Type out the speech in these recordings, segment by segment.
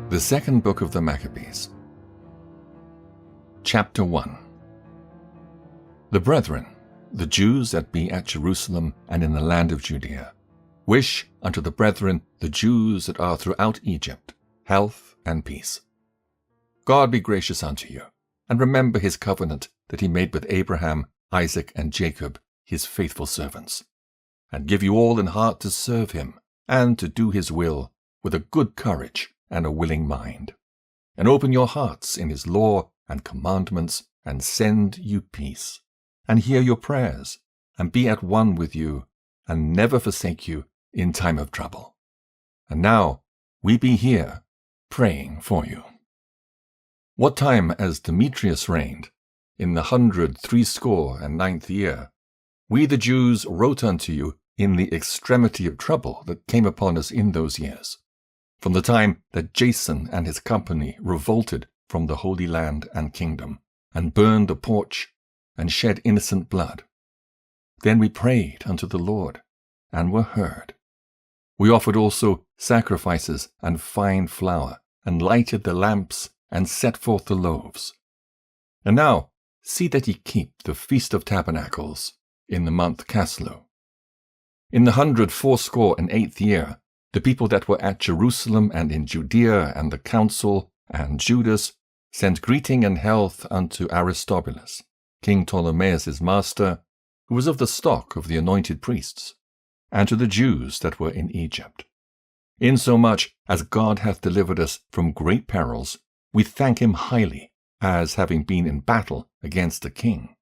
The second book of the Maccabees. Chapter 1. The brethren, the Jews that be at Jerusalem and in the land of Judea, wish unto the brethren, the Jews that are throughout Egypt, health and peace. God be gracious unto you, and remember his covenant that he made with Abraham, Isaac, and Jacob, his faithful servants, and give you all in heart to serve him, and to do his will, with a good courage and a willing mind, and open your hearts in his law and commandments, and send you peace, and hear your prayers, and be at one with you, and never forsake you in time of trouble. And now we be here, praying for you. What time as Demetrius reigned, in the 169th year, we the Jews wrote unto you in the extremity of trouble that came upon us in those years, from the time that Jason and his company revolted from the Holy Land and kingdom, and burned the porch, and shed innocent blood. Then we prayed unto the Lord, and were heard. We offered also sacrifices and fine flour, and lighted the lamps, and set forth the loaves. And now see that ye keep the Feast of Tabernacles in the month Caslu. In the 168th year, the people that were at Jerusalem and in Judea and the council and Judas sent greeting and health unto Aristobulus, King Ptolemaeus' master, who was of the stock of the anointed priests, and to the Jews that were in Egypt. Insomuch as God hath delivered us from great perils, we thank him highly, as having been in battle against the king.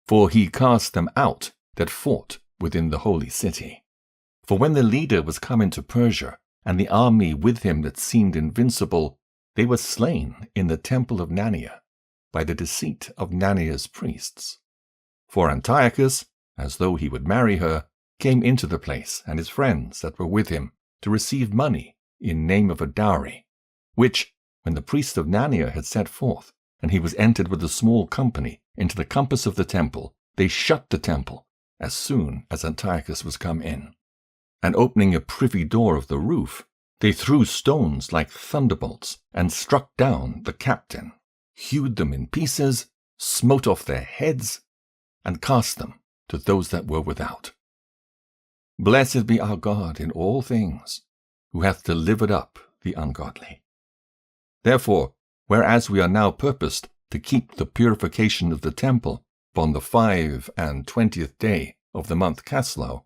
For he cast them out that fought within the holy city. For when the leader was come into Persia, and the army with him that seemed invincible, they were slain in the temple of Nania, by the deceit of Nania's priests. For Antiochus, as though he would marry her, came into the place, and his friends that were with him, to receive money in name of a dowry, which, when the priest of Nania had set forth, and he was entered with a small company into the compass of the temple, they shut the temple as soon as Antiochus was come in. And opening a privy door of the roof, they threw stones like thunderbolts, and struck down the captain, hewed them in pieces, smote off their heads, and cast them to those that were without. Blessed be our God in all things, who hath delivered up the ungodly. Therefore, whereas we are now purposed to keep the purification of the temple upon the 25th day of the month Caslu,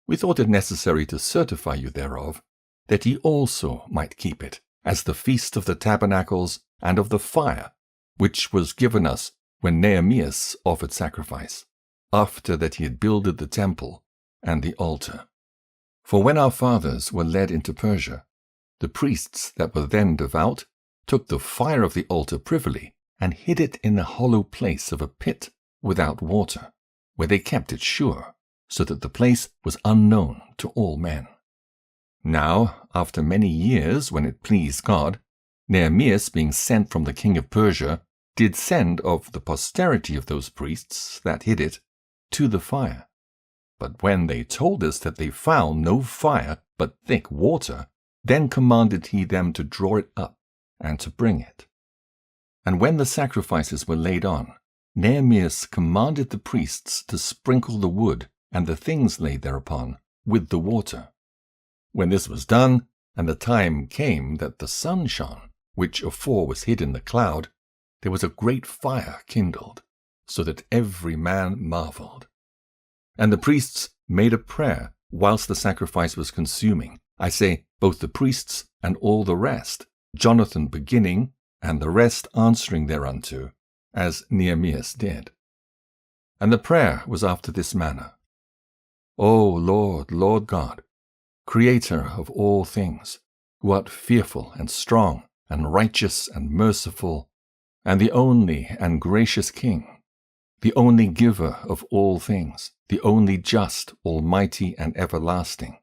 we thought it necessary to certify you thereof, that ye also might keep it, as the feast of the tabernacles and of the fire, which was given us when Nehemias offered sacrifice, after that he had builded the temple and the altar. For when our fathers were led into Persia, the priests that were then devout took the fire of the altar privily, and hid it in a hollow place of a pit without water, where they kept it sure, so that the place was unknown to all men. Now, after many years, when it pleased God, Nehemias, being sent from the king of Persia, did send of the posterity of those priests that hid it to the fire. But when they told us that they found no fire but thick water, then commanded he them to draw it up and to bring it. And when the sacrifices were laid on, Nehemias commanded the priests to sprinkle the wood and the things laid thereupon with the water. When this was done, and the time came that the sun shone, which afore was hid in the cloud, there was a great fire kindled, so that every man marveled. And the priests made a prayer whilst the sacrifice was consuming, I say, both the priests and all the rest, Jonathan beginning, and the rest answering thereunto, as Nehemias did. And the prayer was after this manner: O Lord, Lord God, Creator of all things, who art fearful and strong, and righteous and merciful, and the only and gracious King, the only giver of all things, the only just, almighty, and everlasting,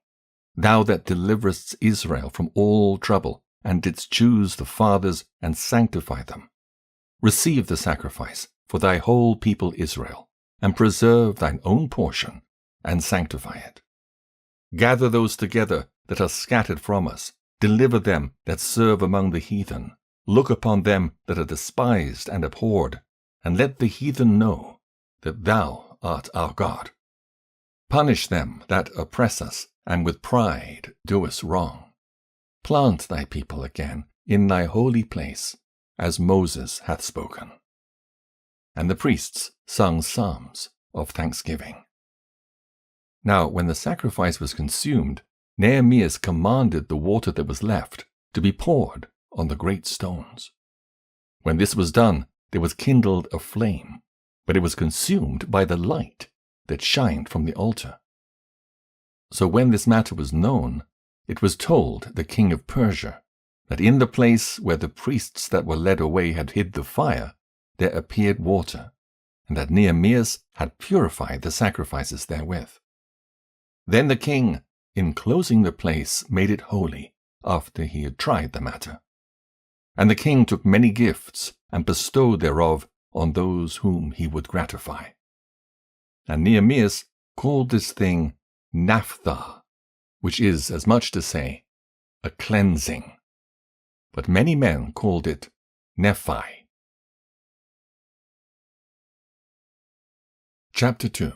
thou that deliverest Israel from all trouble, and didst choose the fathers and sanctify them. Receive the sacrifice for thy whole people Israel, and preserve thine own portion, and sanctify it. Gather those together that are scattered from us, Deliver them that serve among the heathen. Look upon them that are despised and abhorred, and let the heathen know that thou art our God. Punish them that oppress us, and with pride do us wrong. Plant thy people again in thy holy place, as Moses hath spoken. And the priests sung psalms of thanksgiving. Now when the sacrifice was consumed, Nehemias commanded the water that was left to be poured on the great stones. When this was done, there was kindled a flame, but it was consumed by the light that shined from the altar. So when this matter was known, it was told the king of Persia that in the place where the priests that were led away had hid the fire, there appeared water, and that Nehemias had purified the sacrifices therewith. Then the king, enclosing the place, made it holy, after he had tried the matter. And the king took many gifts, and bestowed thereof on those whom he would gratify. And Nehemias called this thing Naphtha, which is as much to say, a cleansing. But many men called it Nephi. Chapter 2.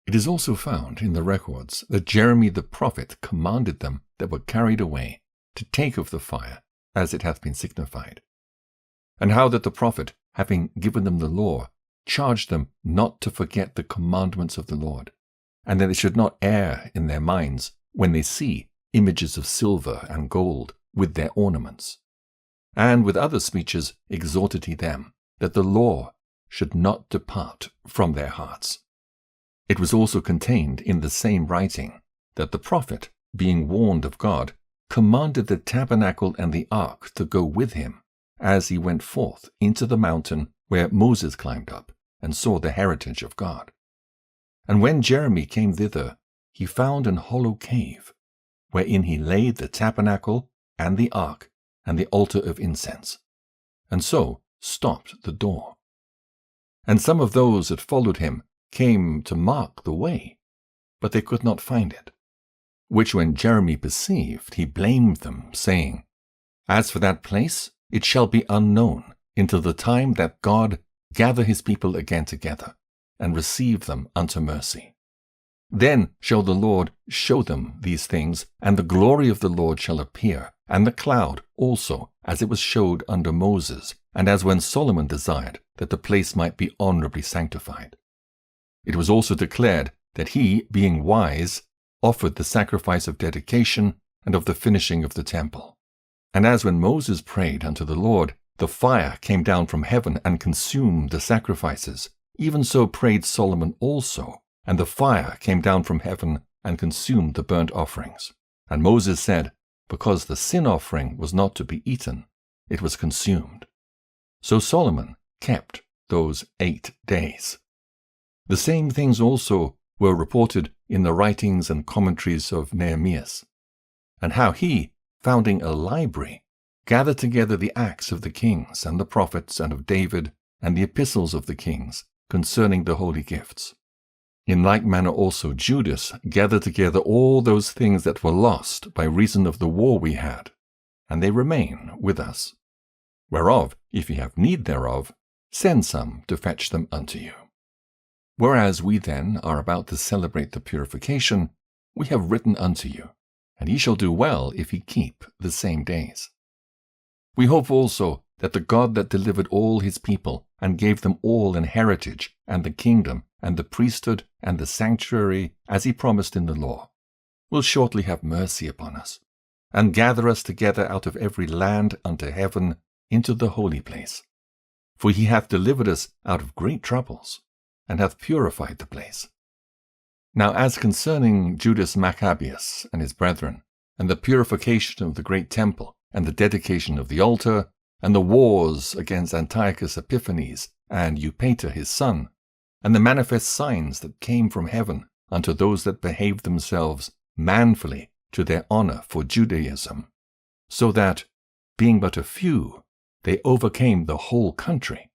It is also found in the records that Jeremy the prophet commanded them that were carried away to take of the fire, as it hath been signified. And how that the prophet, having given them the law, charged them not to forget the commandments of the Lord, and that they should not err in their minds when they see images of silver and gold with their ornaments. And with other speeches exhorted he them, that the law should not depart from their hearts. It was also contained in the same writing that the prophet, being warned of God, commanded the tabernacle and the ark to go with him, as he went forth into the mountain where Moses climbed up, and saw the heritage of God. And when Jeremy came thither, he found an hollow cave, wherein he laid the tabernacle and the ark and the altar of incense, and so stopped the door. And some of those that followed him came to mark the way, but they could not find it. Which when Jeremy perceived, he blamed them, saying, As for that place, it shall be unknown until the time that God gather his people again together, and receive them unto mercy. Then shall the Lord show them these things, and the glory of the Lord shall appear, and the cloud also, as it was showed under Moses, and as when Solomon desired that the place might be honorably sanctified. It was also declared that he, being wise, offered the sacrifice of dedication and of the finishing of the temple. And as when Moses prayed unto the Lord, the fire came down from heaven and consumed the sacrifices, even so prayed Solomon also, and the fire came down from heaven and consumed the burnt offerings. And Moses said, Because the sin offering was not to be eaten, it was consumed. So Solomon kept those 8 days. The same things also were reported in the writings and commentaries of Nehemias, and how he, founding a library, gathered together the acts of the kings and the prophets and of David and the epistles of the kings concerning the holy gifts. In like manner also Judas gathered together all those things that were lost by reason of the war we had, and they remain with us. Whereof, if ye have need thereof, send some to fetch them unto you. Whereas we then are about to celebrate the purification, we have written unto you, and ye shall do well if ye keep the same days. We hope also that the God that delivered all his people, and gave them all an heritage, and the kingdom, and the priesthood, and the sanctuary, as he promised in the law, will shortly have mercy upon us, and gather us together out of every land unto heaven into the holy place. For he hath delivered us out of great troubles, and hath purified the place. Now as concerning Judas Maccabeus and his brethren, and the purification of the great temple, and the dedication of the altar, and the wars against Antiochus Epiphanes and Eupator his son, and the manifest signs that came from heaven unto those that behaved themselves manfully to their honor for Judaism, so that, being but a few, they overcame the whole country,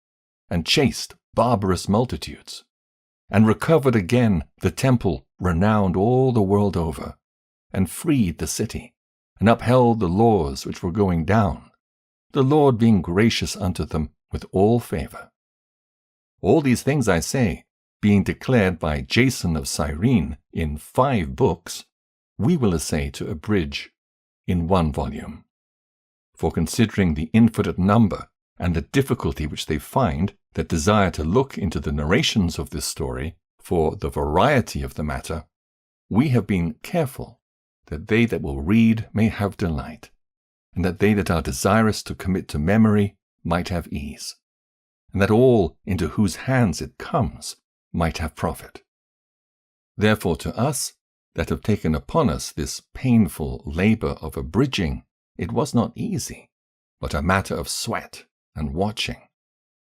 and chased barbarous multitudes, and recovered again the temple renowned all the world over, and freed the city, and upheld the laws which were going down, the Lord being gracious unto them with all favor. All these things, I say, being declared by Jason of Cyrene in 5 books, we will essay to abridge in 1 volume. For considering the infinite number and the difficulty which they find that desire to look into the narrations of this story for the variety of the matter, we have been careful that they that will read may have delight, and that they that are desirous to commit to memory might have ease, and that all into whose hands it comes might have profit. Therefore to us that have taken upon us this painful labor of abridging, it was not easy, but a matter of sweat and watching,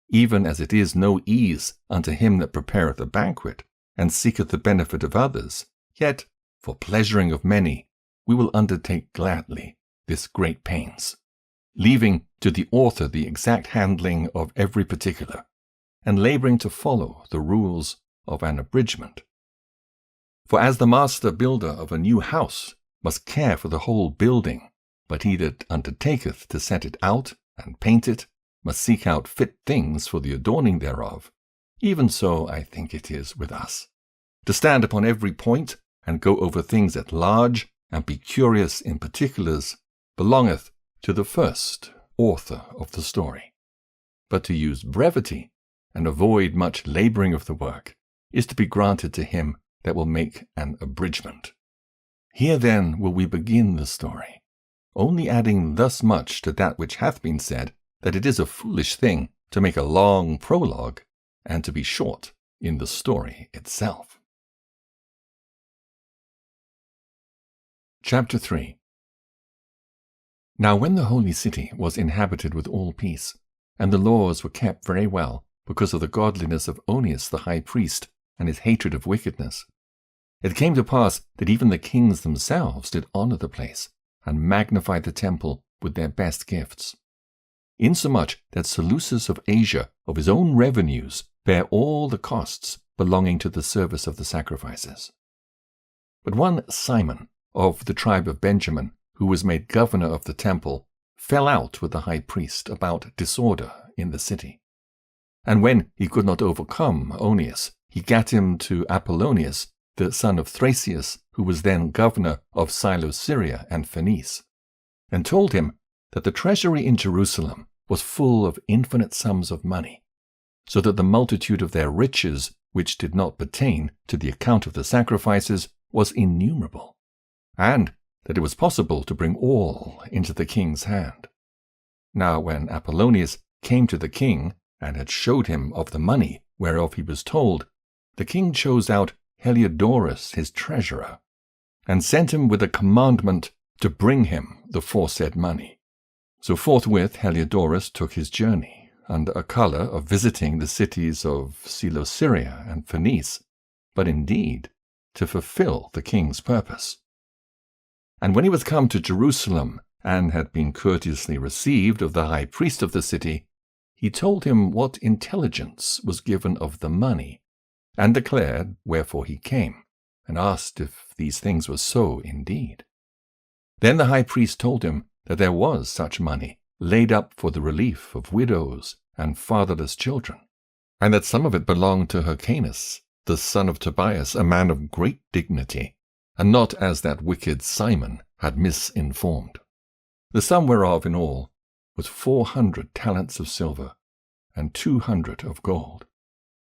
even as it is no ease unto him that prepareth a banquet, and seeketh the benefit of others, yet, for pleasuring of many, we will undertake gladly this great pains, leaving to the author the exact handling of every particular, and laboring to follow the rules of an abridgment. For as the master builder of a new house must care for the whole building, but he that undertaketh to set it out and paint it must seek out fit things for the adorning thereof, even so I think it is with us. To stand upon every point and go over things at large and be curious in particulars belongeth to the first author of the story. But to use brevity and avoid much laboring of the work is to be granted to him that will make an abridgment. Here then will we begin the story, only adding thus much to that which hath been said, that it is a foolish thing to make a long prologue, and to be short in the story itself. Chapter 3. Now when the holy city was inhabited with all peace, and the laws were kept very well, because of the godliness of Onias the high priest, and his hatred of wickedness, it came to pass that even the kings themselves did honor the place, and magnify the temple with their best gifts, insomuch that Seleucus of Asia of his own revenues bare all the costs belonging to the service of the sacrifices. But one Simon of the tribe of Benjamin, who was made governor of the temple, fell out with the high priest about disorder in the city. And when he could not overcome Onias, he gat him to Apollonius, the son of Thracius, who was then governor of Cilicia and Phenice, and told him that the treasury in Jerusalem was full of infinite sums of money, so that the multitude of their riches, which did not pertain to the account of the sacrifices, was innumerable, and that it was possible to bring all into the king's hand. Now when Apollonius came to the king, and had showed him of the money whereof he was told, the king chose out Heliodorus his treasurer, and sent him with a commandment to bring him the foresaid money. So forthwith Heliodorus took his journey, under a colour of visiting the cities of Cilicia and Phenice, but indeed to fulfill the king's purpose. And when he was come to Jerusalem, and had been courteously received of the high priest of the city, he told him what intelligence was given of the money, and declared wherefore he came, and asked if these things were so indeed. Then the high priest told him that there was such money laid up for the relief of widows and fatherless children, and that some of it belonged to Hyrcanus, the son of Tobias, a man of great dignity, and not as that wicked Simon had misinformed. The sum whereof in all was 400 talents of silver, and 200 of gold,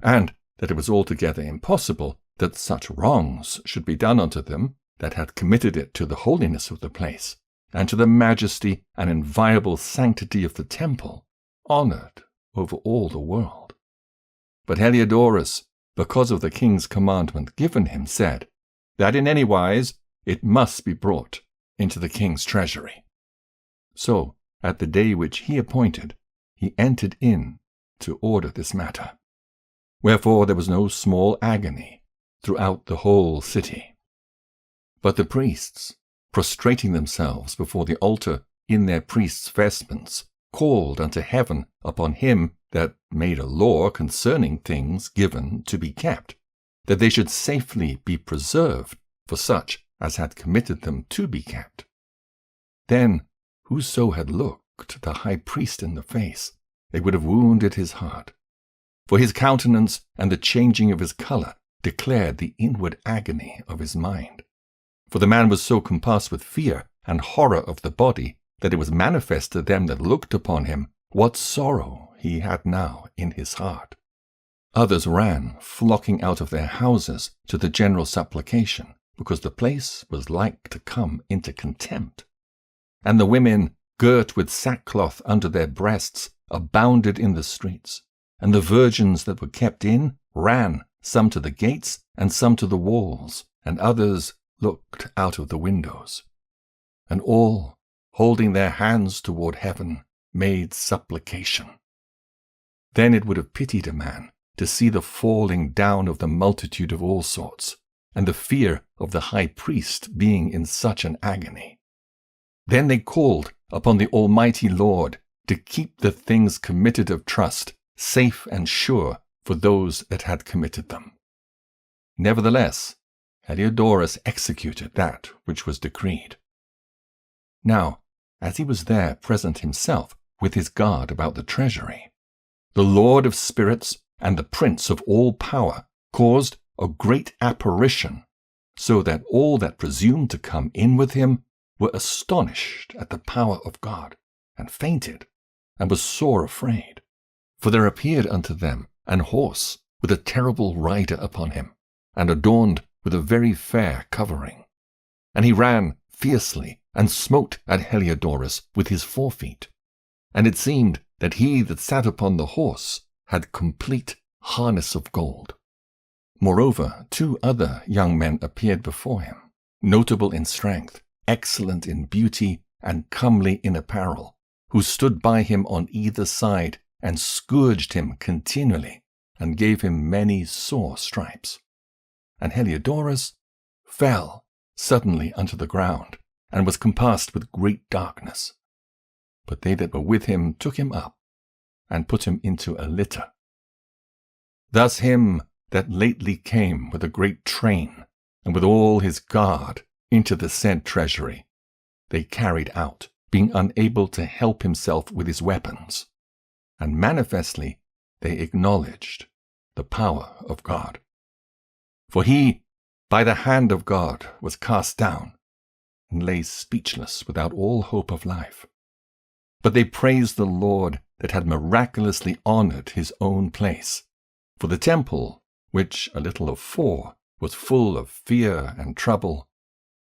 and that it was altogether impossible that such wrongs should be done unto them that had committed it to the holiness of the place, and to the majesty and inviolable sanctity of the temple, honored over all the world. But Heliodorus, because of the king's commandment given him, said that in any wise it must be brought into the king's treasury. So, at the day which he appointed, he entered in to order this matter. Wherefore there was no small agony throughout the whole city. But the priests, prostrating themselves before the altar in their priests' vestments, called unto heaven upon him that made a law concerning things given to be kept, that they should safely be preserved for such as had committed them to be kept. Then whoso had looked the high priest in the face, it would have wounded his heart. For his countenance and the changing of his colour declared the inward agony of his mind. For the man was so compassed with fear and horror of the body, that it was manifest to them that looked upon him what sorrow he had now in his heart. Others ran, flocking out of their houses to the general supplication, because the place was like to come into contempt. And the women, girt with sackcloth under their breasts, abounded in the streets. And the virgins that were kept in ran, some to the gates, and some to the walls, and others looked out of the windows. And all, holding their hands toward heaven, made supplication. Then it would have pitied a man to see the falling down of the multitude of all sorts, and the fear of the high priest being in such an agony. Then they called upon the Almighty Lord to keep the things committed of trust safe and sure for those that had committed them. Nevertheless, Heliodorus executed that which was decreed. Now, as he was there present himself with his guard about the treasury, the Lord of spirits and the Prince of all power caused a great apparition, so that all that presumed to come in with him were astonished at the power of God, and fainted, and was sore afraid. For there appeared unto them an horse with a terrible rider upon him, and adorned with a very fair covering. And he ran fiercely, and smote at Heliodorus with his forefeet. And it seemed that he that sat upon the horse had complete harness of gold. Moreover, 2 other young men appeared before him, notable in strength, excellent in beauty, and comely in apparel, who stood by him on either side, and scourged him continually, and gave him many sore stripes. And Heliodorus fell suddenly unto the ground, and was compassed with great darkness. But they that were with him took him up, and put him into a litter. Thus him that lately came with a great train, and with all his guard, into the said treasury, they carried out, being unable to help himself with his weapons. And manifestly they acknowledged the power of God. For he, by the hand of God, was cast down, and lay speechless without all hope of life. But they praised the Lord that had miraculously honored his own place. For the temple, which a little afore was full of fear and trouble,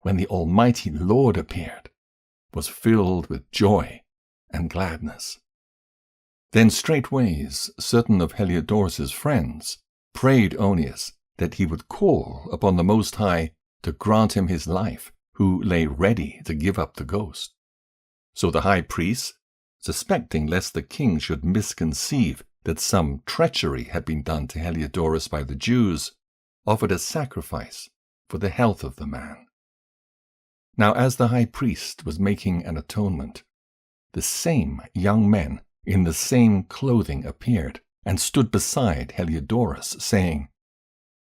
when the Almighty Lord appeared, was filled with joy and gladness. Then straightways certain of Heliodorus' friends prayed Onias that he would call upon the Most High to grant him his life, who lay ready to give up the ghost. So the high priest, suspecting lest the king should misconceive that some treachery had been done to Heliodorus by the Jews, offered a sacrifice for the health of the man. Now as the high priest was making an atonement, the same young men in the same clothing appeared, and stood beside Heliodorus, saying,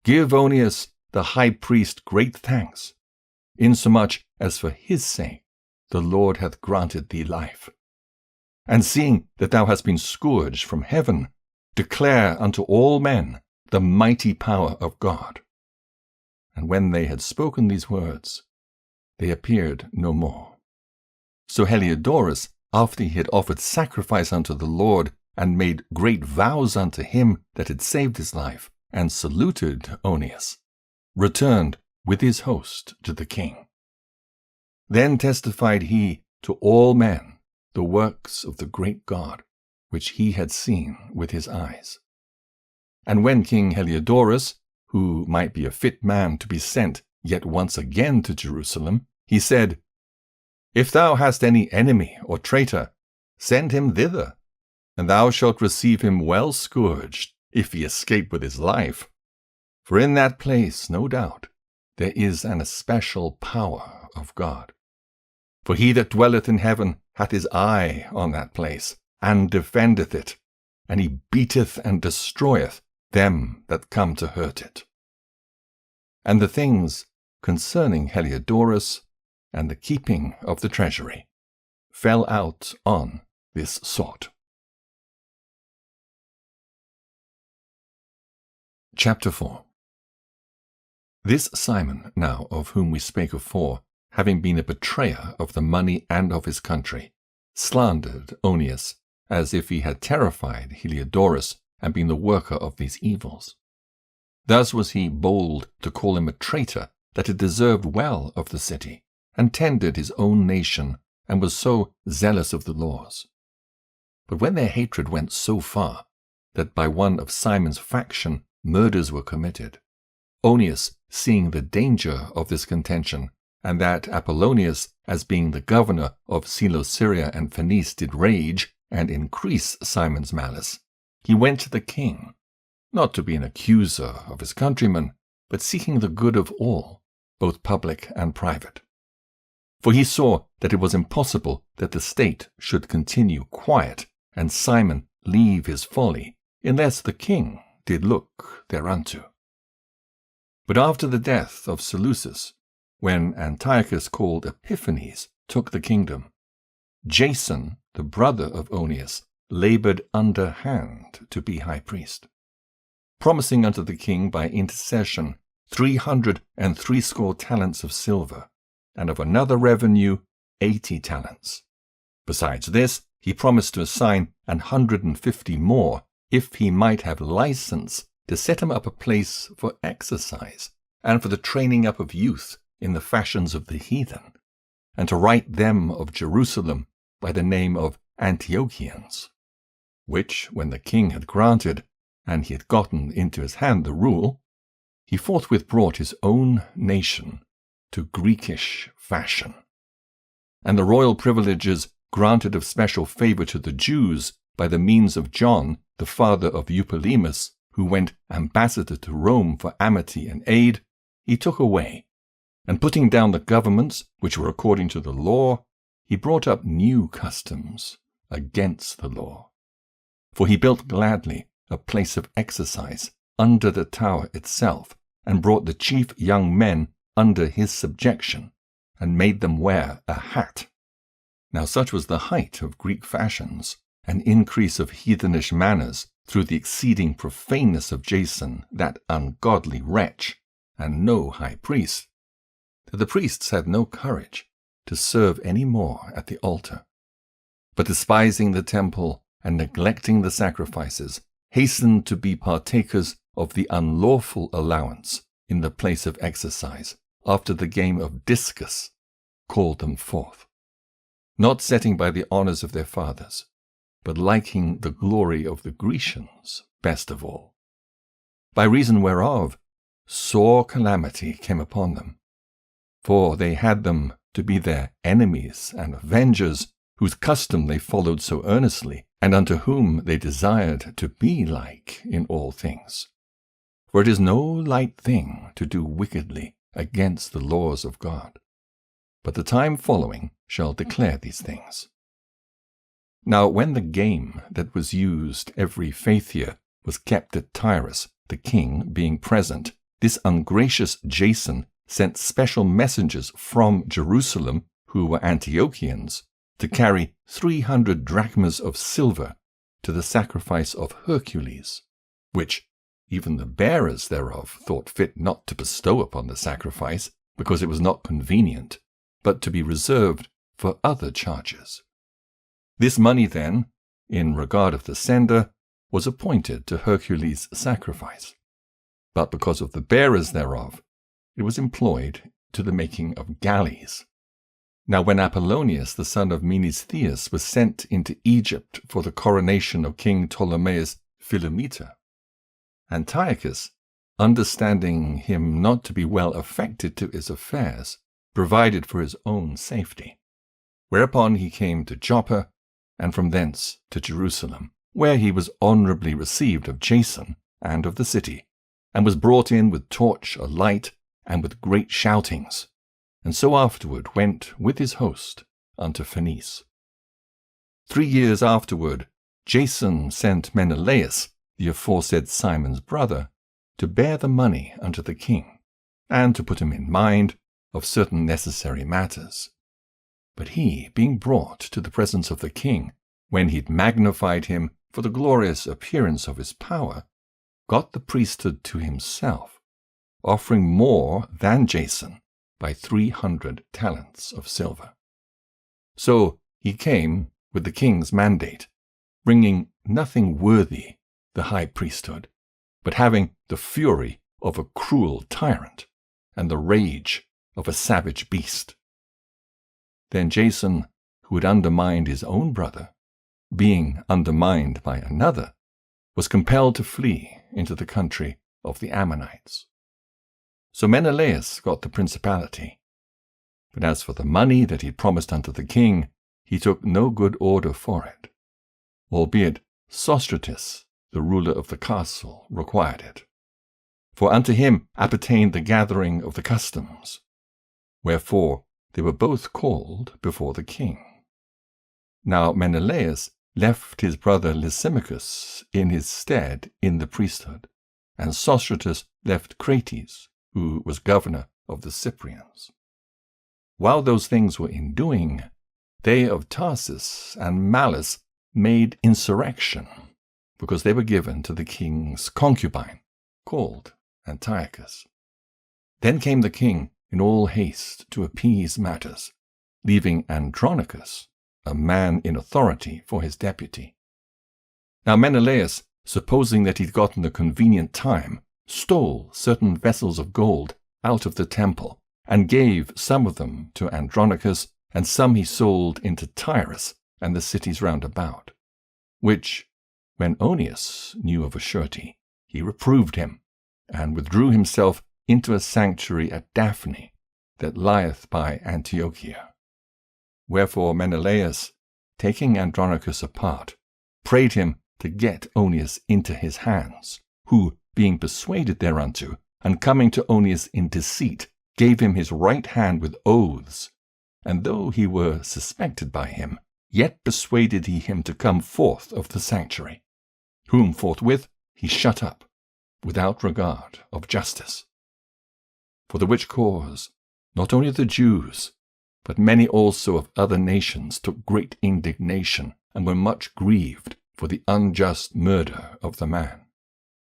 Give Onias the high priest great thanks, insomuch as for his sake the Lord hath granted thee life. And seeing that thou hast been scourged from heaven, declare unto all men the mighty power of God. And when they had spoken these words, they appeared no more. So Heliodorus, after he had offered sacrifice unto the Lord, and made great vows unto him that had saved his life, and saluted Onias, returned with his host to the king. Then testified he to all men the works of the great God, which he had seen with his eyes. And when King Heliodorus, who might be a fit man to be sent yet once again to Jerusalem, he said, If thou hast any enemy or traitor, send him thither, and thou shalt receive him well scourged, if he escape with his life. For in that place, no doubt, there is an especial power of God. For he that dwelleth in heaven hath his eye on that place, and defendeth it, and he beateth and destroyeth them that come to hurt it. And the things concerning Heliodorus and the keeping of the treasury fell out on this sort. Chapter 4. This Simon, now, of whom we spake afore, having been a betrayer of the money and of his country, slandered Onias, as if he had terrified Heliodorus and been the worker of these evils. Thus was he bold to call him a traitor that had deserved well of the city, and tended his own nation, and was so zealous of the laws. But when their hatred went so far, that by one of Simon's faction murders were committed, Onias, seeing the danger of this contention, and that Apollonius, as being the governor of Coele and Phenice, did rage and increase Simon's malice, he went to the king, not to be an accuser of his countrymen, but seeking the good of all, both public and private. For he saw that it was impossible that the state should continue quiet, and Simon leave his folly, unless the king did look thereunto. But after the death of Seleucus, when Antiochus called Epiphanes took the kingdom, Jason, the brother of Onias, labored underhand to be high priest, promising unto the king by intercession 360 talents of silver, and of another revenue 80 talents. Besides this, he promised to assign 150 more, if he might have license to set him up a place for exercise, and for the training up of youth in the fashions of the heathen, and to write them of Jerusalem by the name of Antiochians, which, when the king had granted, and he had gotten into his hand the rule, he forthwith brought his own nation to Greekish fashion. And the royal privileges granted of special favor to the Jews by the means of John, the father of Eupolemus, who went ambassador to Rome for amity and aid, he took away, and putting down the governments which were according to the law, he brought up new customs against the law. For he built gladly a place of exercise under the tower itself, and brought the chief young men under his subjection, and made them wear a hat. Now such was the height of Greek fashions, and increase of heathenish manners, through the exceeding profaneness of Jason, that ungodly wretch, and no high priest, that the priests had no courage to serve any more at the altar, but despising the temple and neglecting the sacrifices, hastened to be partakers of the unlawful allowance in the place of exercise, after the game of discus called them forth, not setting by the honors of their fathers, but liking the glory of the Grecians best of all, by reason whereof sore calamity came upon them, for they had them to be their enemies and avengers, whose custom they followed so earnestly, and unto whom they desired to be like in all things. For it is no light thing to do wickedly against the laws of God, but the time following shall declare these things. Now when the game that was used every faith year was kept at Tyrus, the king being present, this ungracious Jason sent special messengers from Jerusalem, who were Antiochians, to carry 300 drachmas of silver to the sacrifice of Hercules, which even the bearers thereof thought fit not to bestow upon the sacrifice, because it was not convenient, but to be reserved for other charges. This money, then, in regard of the sender, was appointed to Hercules' sacrifice, but because of the bearers thereof, it was employed to the making of galleys. Now when Apollonius the son of Menestheus was sent into Egypt for the coronation of King Ptolemaeus Philometor, Antiochus, understanding him not to be well affected to his affairs, provided for his own safety. Whereupon he came to Joppa, and from thence to Jerusalem, where he was honorably received of Jason and of the city, and was brought in with torch alight and with great shoutings, and so afterward went with his host unto Phenice. 3 years afterward, Jason sent Menelaus, the aforesaid Simon's brother, to bear the money unto the king, and to put him in mind of certain necessary matters. But he, being brought to the presence of the king, when he'd magnified him for the glorious appearance of his power, got the priesthood to himself, offering more than Jason by 300 talents of silver. So he came with the king's mandate, bringing nothing worthy the high priesthood, but having the fury of a cruel tyrant and the rage of a savage beast. Then Jason, who had undermined his own brother, being undermined by another, was compelled to flee into the country of the Ammonites. So Menelaus got the principality. But as for the money that he promised unto the king, he took no good order for it, albeit Sostratus, the ruler of the castle, required it. For unto him appertained the gathering of the customs, wherefore they were both called before the king. Now Menelaus left his brother Lysimachus in his stead in the priesthood, and Sostratus left Crates, who was governor of the Cyprians. While those things were in doing, they of Tarsus and Malice made insurrection, because they were given to the king's concubine, called Antiochus. Then came the king in all haste to appease matters, leaving Andronicus, a man in authority, for his deputy. Now Menelaus, supposing that he'd gotten a convenient time, stole certain vessels of gold out of the temple, and gave some of them to Andronicus, and some he sold into Tyrus and the cities round about, which, when Onias knew of a surety, he reproved him, and withdrew himself into a sanctuary at Daphne, that lieth by Antiochia. Wherefore Menelaus, taking Andronicus apart, prayed him to get Onias into his hands, who, being persuaded thereunto, and coming to Onias in deceit, gave him his right hand with oaths, and though he were suspected by him, yet persuaded he him to come forth of the sanctuary, whom forthwith he shut up, without regard of justice. For the which cause, not only the Jews, but many also of other nations took great indignation, and were much grieved for the unjust murder of the man.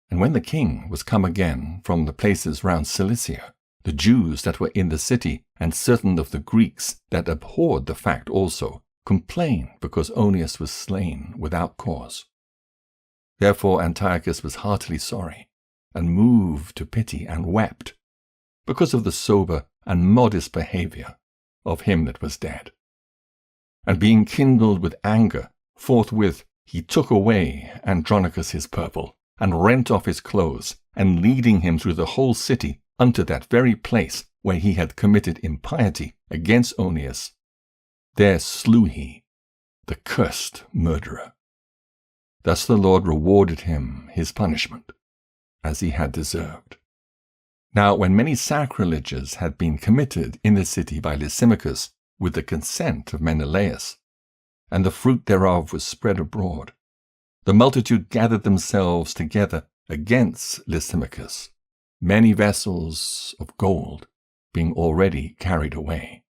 And when the king was come again from the places round Cilicia, the Jews that were in the city, and certain of the Greeks that abhorred the fact also, complained because Onias was slain without cause. Therefore Antiochus was heartily sorry, and moved to pity, and wept, because of the sober and modest behavior of him that was dead. And being kindled with anger, forthwith he took away Andronicus his purple, and rent off his clothes, and leading him through the whole city unto that very place where he had committed impiety against Onias, there slew he the cursed murderer. Thus the Lord rewarded him his punishment, as he had deserved. Now when many sacrileges had been committed in the city by Lysimachus with the consent of Menelaus, and the fruit thereof was spread abroad, the multitude gathered themselves together against Lysimachus, many vessels of gold being already carried away.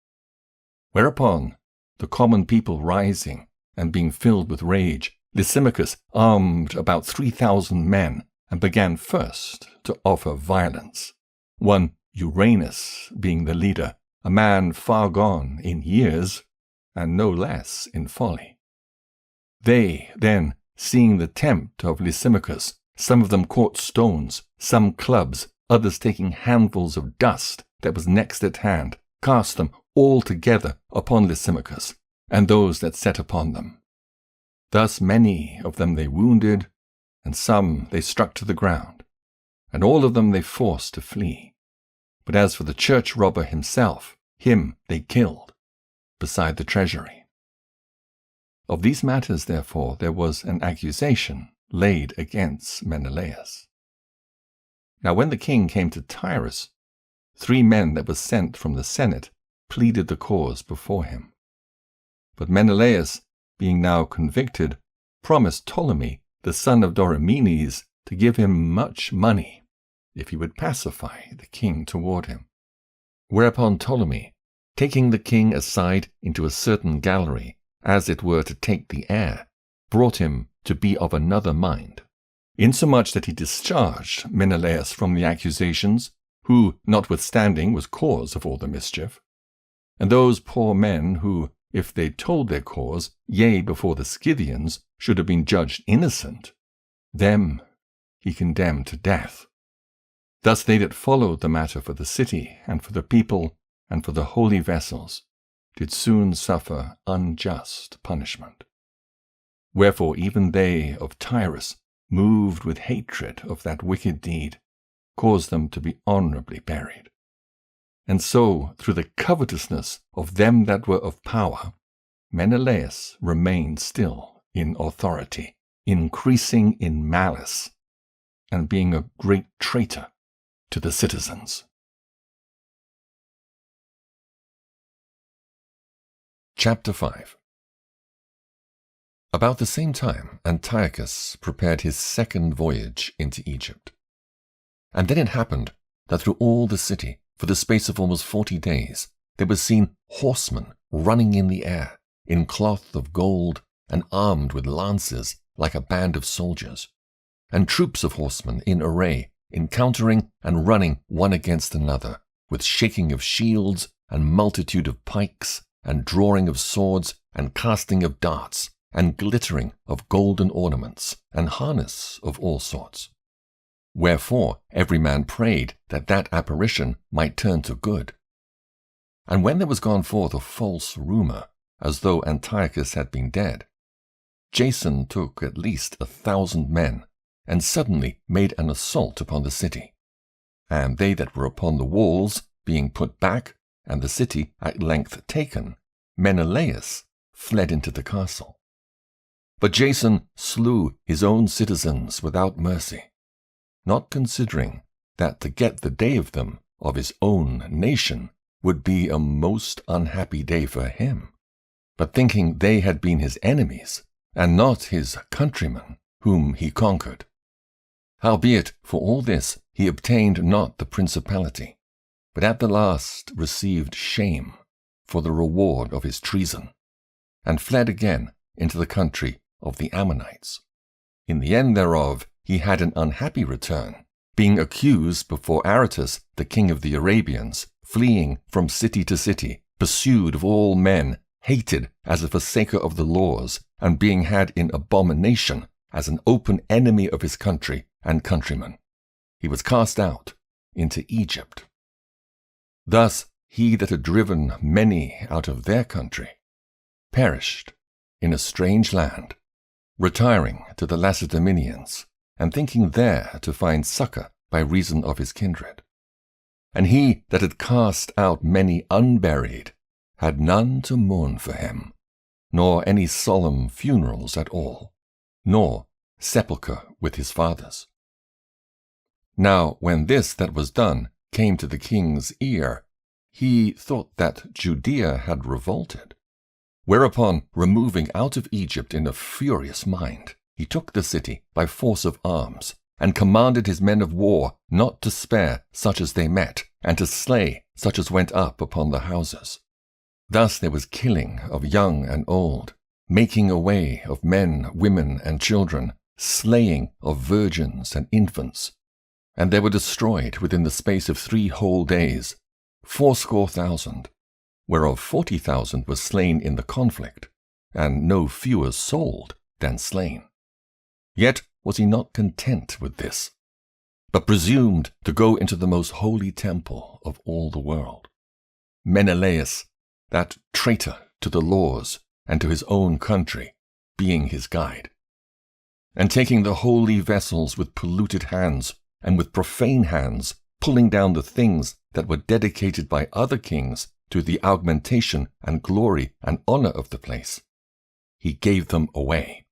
Whereupon, the common people rising, and being filled with rage, Lysimachus armed about 3,000 men, and began first to offer violence, one Uranus being the leader, a man far gone in years, and no less in folly. They then, seeing the tempt of Lysimachus, some of them caught stones, some clubs, others taking handfuls of dust that was next at hand, cast them all together upon Lysimachus, and those that sat upon them. Thus many of them they wounded, and some they struck to the ground, and all of them they forced to flee. But as for the church robber himself, him they killed, beside the treasury. Of these matters, therefore, there was an accusation laid against Menelaus. Now when the king came to Tyrus, 3 men that were sent from the Senate pleaded the cause before him. But Menelaus, being now convicted, promised Ptolemy, the son of Dorymenes, to give him much money, if he would pacify the king toward him. Whereupon Ptolemy, taking the king aside into a certain gallery, as it were to take the air, brought him to be of another mind, insomuch that he discharged Menelaus from the accusations, who, notwithstanding, was cause of all the mischief. And those poor men who, if they told their cause, yea, before the Scythians, should have been judged innocent, them he condemned to death. Thus they that followed the matter for the city, and for the people, and for the holy vessels, did soon suffer unjust punishment. Wherefore even they of Tyrus, moved with hatred of that wicked deed, caused them to be honourably buried. And so, through the covetousness of them that were of power, Menelaus remained still in authority, increasing in malice, and being a great traitor to the citizens. Chapter 5. About the same time Antiochus prepared his second voyage into Egypt. And then it happened that through all the city, for the space of almost 40 days, there was seen horsemen running in the air, in cloth of gold, and armed with lances like a band of soldiers, and troops of horsemen in array, encountering and running one against another, with shaking of shields, and multitude of pikes, and drawing of swords, and casting of darts, and glittering of golden ornaments, and harness of all sorts. Wherefore every man prayed that that apparition might turn to good. And when there was gone forth a false rumour, as though Antiochus had been dead, Jason took at least 1,000 men, and suddenly made an assault upon the city. And they that were upon the walls being put back, and the city at length taken, Menelaus fled into the castle. But Jason slew his own citizens without mercy, not considering that to get the day of them of his own nation would be a most unhappy day for him, but thinking they had been his enemies, and not his countrymen, whom he conquered. Howbeit, for all this he obtained not the principality, but at the last received shame for the reward of his treason, and fled again into the country of the Ammonites. In the end thereof he had an unhappy return, being accused before Aretas, the king of the Arabians, fleeing from city to city, pursued of all men, hated as a forsaker of the laws, and being had in abomination as an open enemy of his country and countrymen. He was cast out into Egypt. Thus he that had driven many out of their country perished in a strange land, retiring to the Lacedaemonians, and thinking there to find succor by reason of his kindred. And he that had cast out many unburied had none to mourn for him, nor any solemn funerals at all, nor sepulchre with his fathers. Now when this that was done came to the king's ear, he thought that Judea had revolted. Whereupon, removing out of Egypt in a furious mind, he took the city by force of arms, and commanded his men of war not to spare such as they met, and to slay such as went up upon the houses. Thus there was killing of young and old, making away of men, women, and children, slaying of virgins and infants. And they were destroyed within the space of 3 whole days, 80,000, whereof 40,000 were slain in the conflict, and no fewer sold than slain. Yet was he not content with this, but presumed to go into the most holy temple of all the world. Menelaus, that traitor to the laws and to his own country, being his guide. And taking the holy vessels with polluted hands, and with profane hands, pulling down the things that were dedicated by other kings to the augmentation and glory and honor of the place, he gave them away.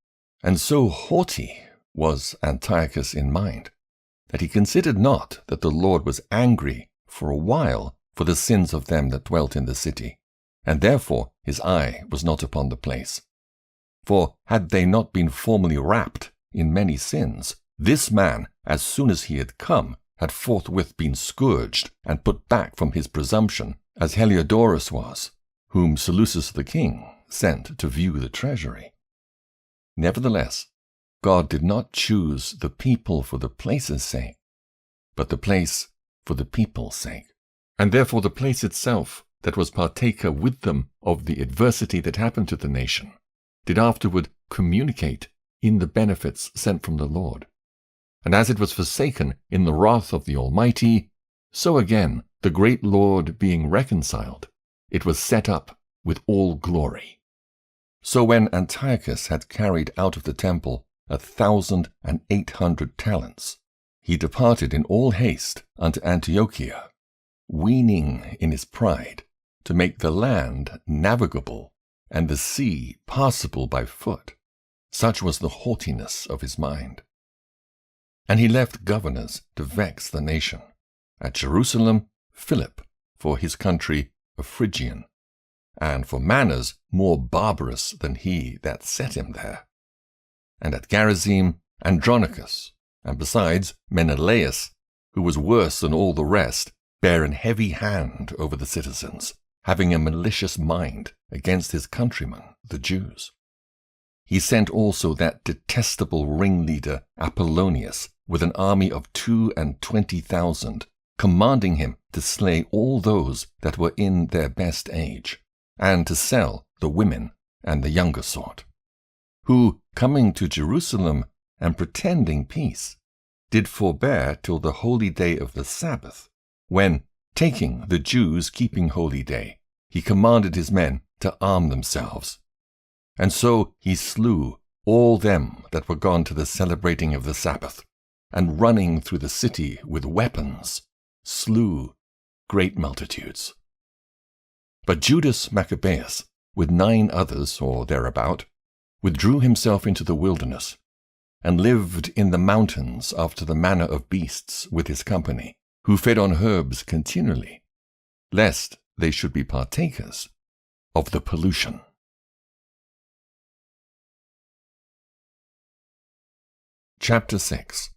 And so haughty was Antiochus in mind, that he considered not that the Lord was angry for a while for the sins of them that dwelt in the city, and therefore his eye was not upon the place. For had they not been formerly wrapped in many sins, this man, as soon as he had come, had forthwith been scourged and put back from his presumption, as Heliodorus was, whom Seleucus the king sent to view the treasury. Nevertheless, God did not choose the people for the place's sake, but the place for the people's sake. And therefore the place itself, that was partaker with them of the adversity that happened to the nation, did afterward communicate in the benefits sent from the Lord. And as it was forsaken in the wrath of the Almighty, so again, the great Lord being reconciled, it was set up with all glory. So when Antiochus had carried out of the temple 1,800 talents, he departed in all haste unto Antiochia, weening in his pride to make the land navigable and the sea passable by foot. Such was the haughtiness of his mind. And he left governors to vex the nation. At Jerusalem, Philip, for his country a Phrygian, and for manners more barbarous than he that set him there. And at Gerizim, Andronicus, and besides Menelaus, who was worse than all the rest, bare an heavy hand over the citizens, having a malicious mind against his countrymen, the Jews. He sent also that detestable ringleader Apollonius with an army of 22,000, commanding him to slay all those that were in their best age, and to sell the women and the younger sort, who, coming to Jerusalem and pretending peace, did forbear till the holy day of the Sabbath, when, taking the Jews keeping holy day, he commanded his men to arm themselves. And so he slew all them that were gone to the celebrating of the Sabbath, and running through the city with weapons, slew great multitudes. But Judas Maccabeus, with 9 others or thereabout, withdrew himself into the wilderness, and lived in the mountains after the manner of beasts with his company, who fed on herbs continually, lest they should be partakers of the pollution. Chapter 6.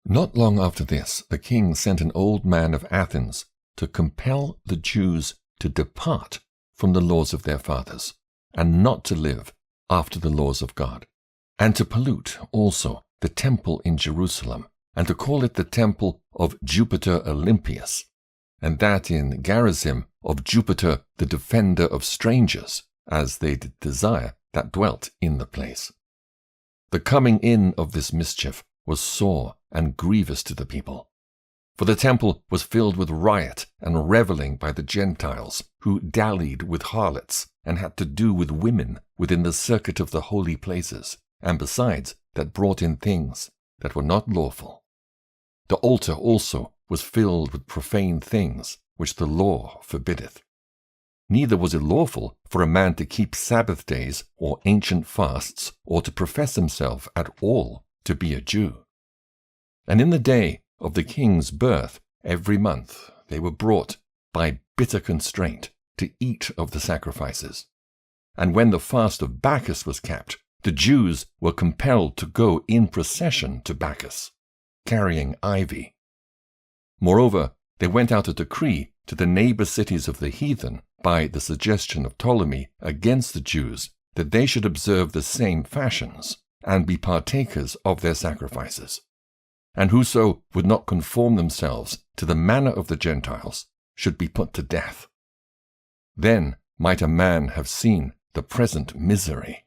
Not long after this, the king sent an old man of Athens to compel the Jews to depart from the laws of their fathers, and not to live after the laws of God, and to pollute also the temple in Jerusalem, and to call it the temple of Jupiter Olympius, and that in Gerizim of Jupiter the defender of strangers, as they did desire that dwelt in the place. The coming in of this mischief was sore and grievous to the people, for the temple was filled with riot and revelling by the Gentiles, who dallied with harlots, and had to do with women within the circuit of the holy places, and besides that brought in things that were not lawful. The altar also was filled with profane things, which the law forbiddeth. Neither was it lawful for a man to keep Sabbath days or ancient fasts, or to profess himself at all to be a Jew. And in the day of the king's birth, every month they were brought by bitter constraint to eat of the sacrifices. And when the fast of Bacchus was kept, the Jews were compelled to go in procession to Bacchus, carrying ivy. Moreover, they went out a decree to the neighbor cities of the heathen by the suggestion of Ptolemy against the Jews, that they should observe the same fashions and be partakers of their sacrifices. And whoso would not conform themselves to the manner of the Gentiles should be put to death. Then might a man have seen the present misery.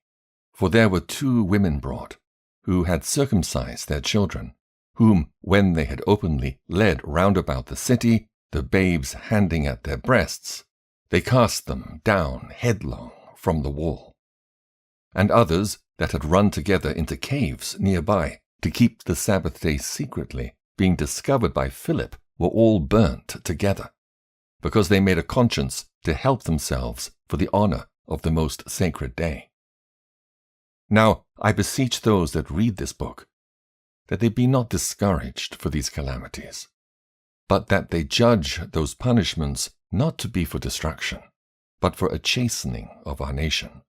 For there were 2 women brought, who had circumcised their children, whom, when they had openly led round about the city, the babes handing at their breasts, they cast them down headlong from the wall. And others that had run together into caves near by, to keep the Sabbath day secretly, being discovered by Philip, were all burnt together, because they made a conscience to help themselves for the honor of the most sacred day. Now I beseech those that read this book, that they be not discouraged for these calamities, but that they judge those punishments not to be for destruction, but for a chastening of our nation.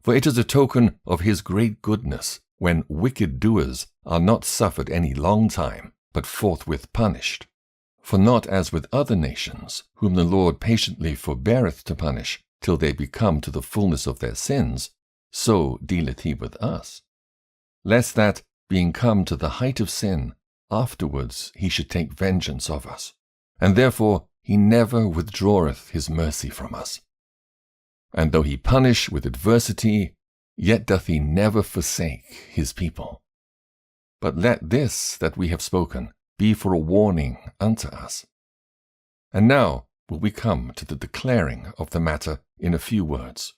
For it is a token of his great goodness, when wicked doers are not suffered any long time, but forthwith punished. For not as with other nations, whom the Lord patiently forbeareth to punish, till they be come to the fullness of their sins, so dealeth he with us. Lest that, being come to the height of sin, afterwards he should take vengeance of us. And therefore he never withdraweth his mercy from us. And though he punish with adversity, yet doth he never forsake his people. But let this that we have spoken be for a warning unto us. And now will we come to the declaring of the matter in a few words.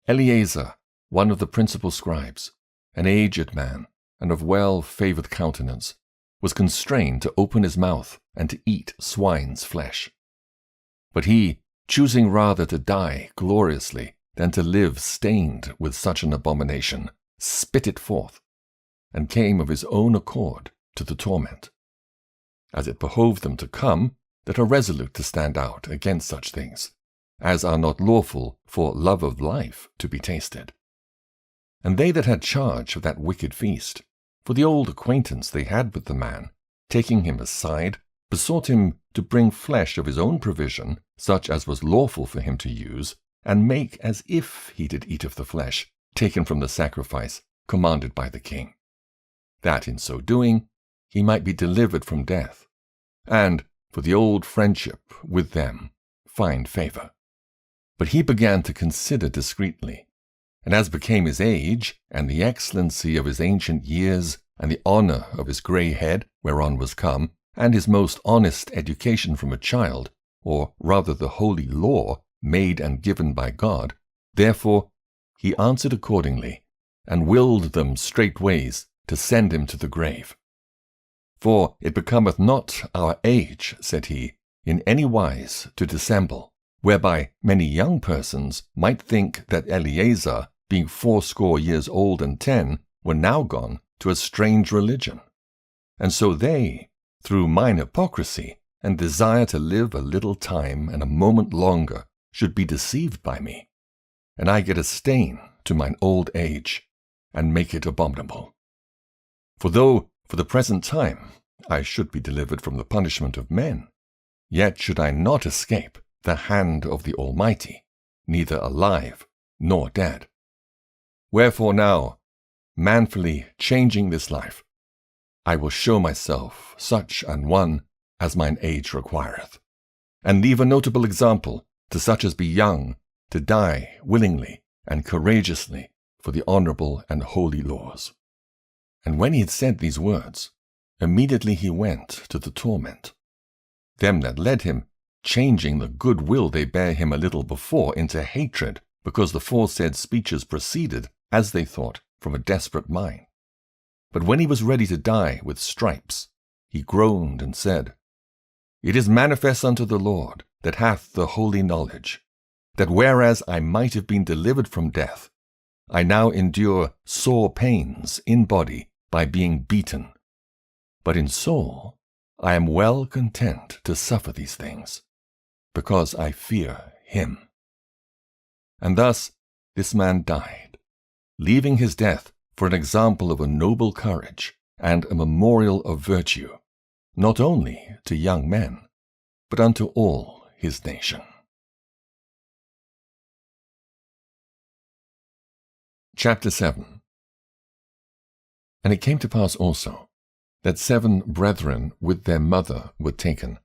Eleazar, one of the principal scribes, an aged man, and of well-favored countenance, was constrained to open his mouth and to eat swine's flesh. But he, choosing rather to die gloriously than to live stained with such an abomination, spit it forth, and came of his own accord to the torment, as it behoved them to come that are resolute to stand out against such things, as are not lawful for love of life to be tasted. And they that had charge of that wicked feast, for the old acquaintance they had with the man, taking him aside, besought him to bring flesh of his own provision, such as was lawful for him to use, and make as if he did eat of the flesh, taken from the sacrifice commanded by the king, that in so doing he might be delivered from death, and, for the old friendship with them, find favor. But he began to consider discreetly, and as became his age, and the excellency of his ancient years, and the honor of his grey head whereon was come, and his most honest education from a child, or rather the holy law made and given by God, therefore he answered accordingly, and willed them straightways to send him to the grave. For it becometh not our age, said he, in any wise to dissemble, whereby many young persons might think that Eleazar, being 80 years old and 10, were now gone to a strange religion. And so they, through mine hypocrisy, and desire to live a little time and a moment longer, should be deceived by me, and I get a stain to mine old age, and make it abominable. For though, for the present time, I should be delivered from the punishment of men, yet should I not escape the hand of the Almighty, neither alive nor dead. Wherefore now, manfully changing this life, I will show myself such an one as mine age requireth, and leave a notable example to such as be young to die willingly and courageously for the honorable and holy laws. And when he had said these words, immediately he went to the torment. Them that led him, changing the good will they bare him a little before into hatred, because the foresaid speeches proceeded, as they thought, from a desperate mind. But when he was ready to die with stripes, he groaned and said, It is manifest unto the Lord, that hath the holy knowledge, that whereas I might have been delivered from death, I now endure sore pains in body by being beaten. But in soul I am well content to suffer these things, because I fear him. And thus this man died, leaving his death for an example of a noble courage and a memorial of virtue, not only to young men, but unto all his nation. Chapter 7. And it came to pass also, that 7 brethren with their mother were taken,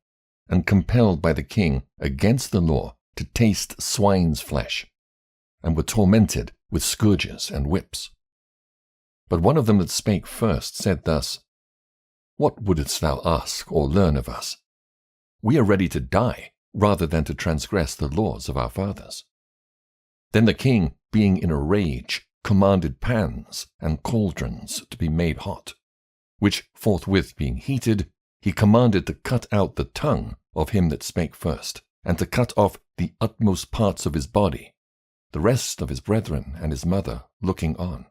and compelled by the king against the law to taste swine's flesh, and were tormented with scourges and whips. But one of them that spake first said thus, What wouldest thou ask or learn of us? We are ready to die rather than to transgress the laws of our fathers. Then the king, being in a rage, commanded pans and cauldrons to be made hot, which forthwith being heated, he commanded to cut out the tongue of him that spake first, and to cut off the utmost parts of his body, the rest of his brethren and his mother looking on.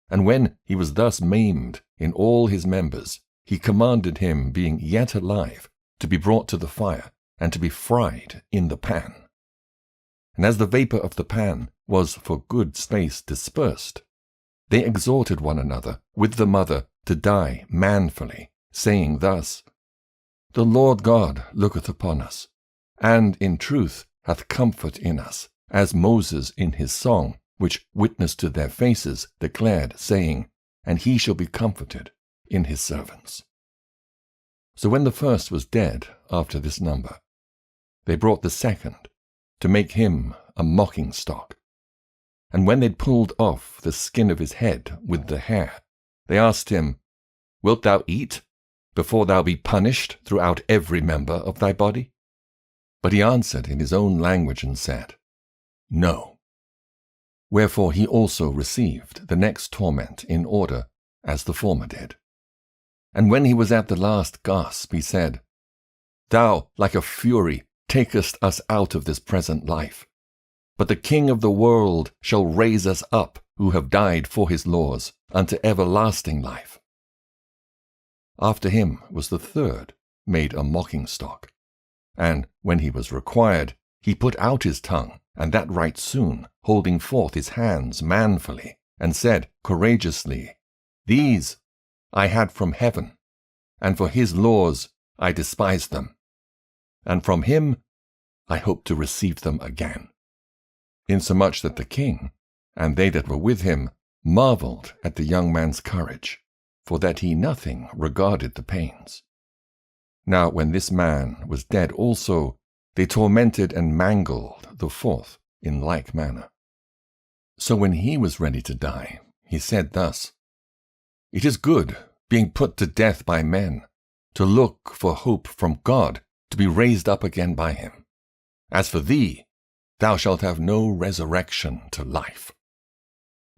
And when he was thus maimed in all his members, he commanded him, being yet alive, to be brought to the fire, and to be fried in the pan. And as the vapour of the pan was for good space dispersed, they exhorted one another with the mother to die manfully, saying thus, The Lord God looketh upon us, and in truth hath comfort in us, as Moses in his song, which witnessed to their faces, declared, saying, And he shall be comforted in his servants. So when the first was dead after this number, they brought the second, to make him a mocking stock. And when they'd pulled off the skin of his head with the hair, they asked him, Wilt thou eat, before thou be punished throughout every member of thy body? But he answered in his own language and said, No. Wherefore he also received the next torment in order as the former did. And when he was at the last gasp, he said, Thou, like a fury, takest us out of this present life. But the King of the world shall raise us up, who have died for his laws, unto everlasting life. After him was the third, made a mocking stock. And when he was required, he put out his tongue, and that right soon, holding forth his hands manfully, and said courageously, These I had from heaven, and for his laws I despised them, and from him I hope to receive them again. Insomuch that the king, and they that were with him, marveled at the young man's courage, for that he nothing regarded the pains. Now when this man was dead also, they tormented and mangled the fourth in like manner. So when he was ready to die, he said thus, It is good, being put to death by men, to look for hope from God, to be raised up again by him. As for thee, thou shalt have no resurrection to life.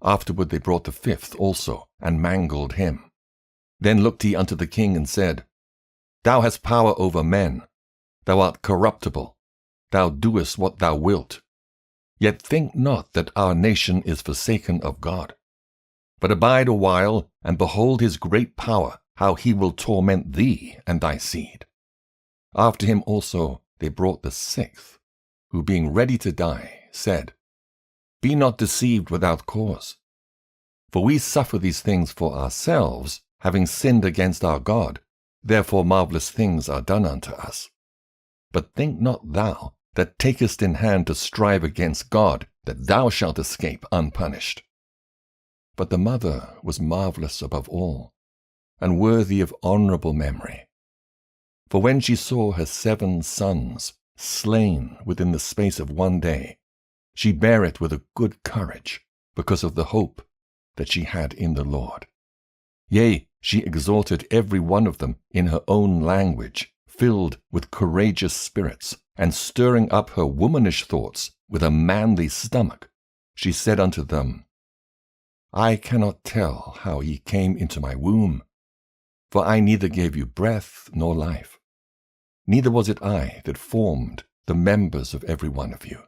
Afterward they brought the fifth also, and mangled him. Then looked he unto the king and said, Thou hast power over men, thou art corruptible, thou doest what thou wilt. Yet think not that our nation is forsaken of God. But abide a while, and behold his great power, how he will torment thee and thy seed. After him also they brought the sixth, who being ready to die, said, Be not deceived without cause. For we suffer these things for ourselves, having sinned against our God, therefore marvelous things are done unto us. But think not thou that takest in hand to strive against God, that thou shalt escape unpunished. But the mother was marvelous above all, and worthy of honorable memory. For when she saw her 7 sons slain within the space of one day, she bare it with a good courage, because of the hope that she had in the Lord. Yea, she exhorted every one of them in her own language, filled with courageous spirits, and stirring up her womanish thoughts with a manly stomach, she said unto them, I cannot tell how ye came into my womb, for I neither gave you breath nor life. Neither was it I that formed the members of every one of you,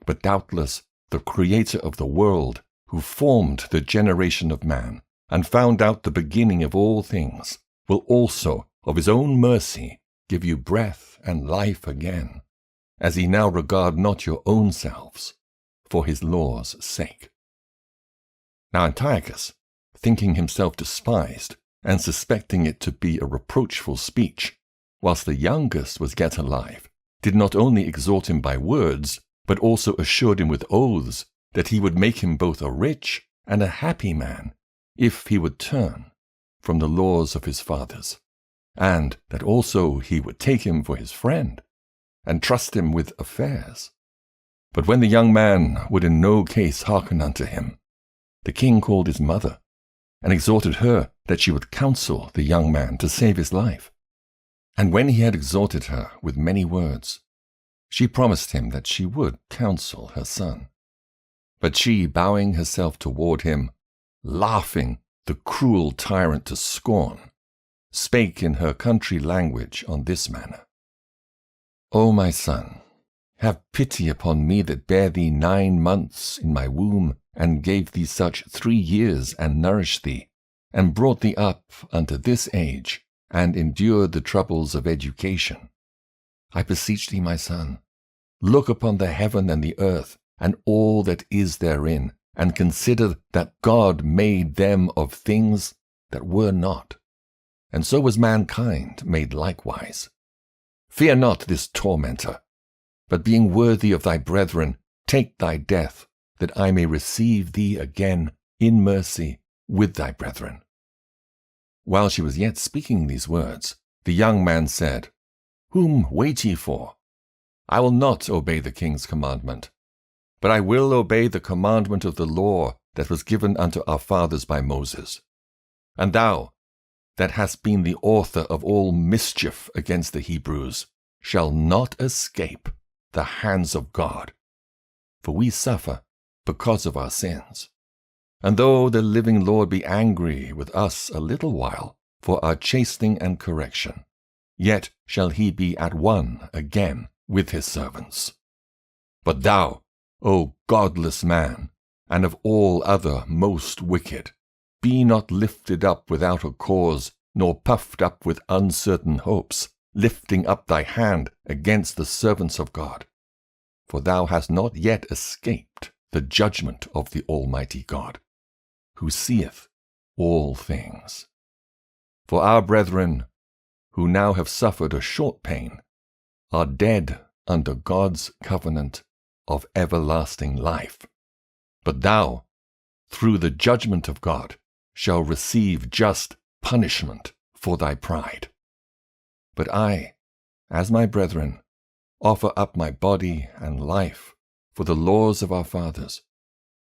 but doubtless the Creator of the world, who formed the generation of man, and found out the beginning of all things, will also of his own mercy give you breath and life again, as ye now regard not your own selves, for his law's sake. Now Antiochus, thinking himself despised, and suspecting it to be a reproachful speech, whilst the youngest was yet alive, did not only exhort him by words, but also assured him with oaths that he would make him both a rich and a happy man, if he would turn from the laws of his fathers, and that also he would take him for his friend, and trust him with affairs. But when the young man would in no case hearken unto him, the king called his mother, and exhorted her that she would counsel the young man to save his life. And when he had exhorted her with many words, she promised him that she would counsel her son. But she, bowing herself toward him, laughing the cruel tyrant to scorn, spake in her country language on this manner, O my son, have pity upon me that bare thee 9 months in my womb, and gave thee such 3 years, and nourished thee, and brought thee up unto this age, and endured the troubles of education. I beseech thee, my son, look upon the heaven and the earth, and all that is therein, and consider that God made them of things that were not, and so was mankind made likewise. Fear not this tormentor, but being worthy of thy brethren, take thy death, that I may receive thee again in mercy with thy brethren. While she was yet speaking these words, the young man said, Whom wait ye for? I will not obey the king's commandment, but I will obey the commandment of the law that was given unto our fathers by Moses. And thou, that hast been the author of all mischief against the Hebrews, shall not escape the hands of God. For we suffer because of our sins. And though the living Lord be angry with us a little while for our chastening and correction, yet shall he be at one again with his servants. But thou, O godless man, and of all other most wicked, be not lifted up without a cause, nor puffed up with uncertain hopes, lifting up thy hand against the servants of God. For thou hast not yet escaped the judgment of the Almighty God, who seeth all things. For our brethren, who now have suffered a short pain, are dead under God's covenant of everlasting life. But thou, through the judgment of God, shall receive just punishment for thy pride. But I, as my brethren, offer up my body and life for the laws of our fathers,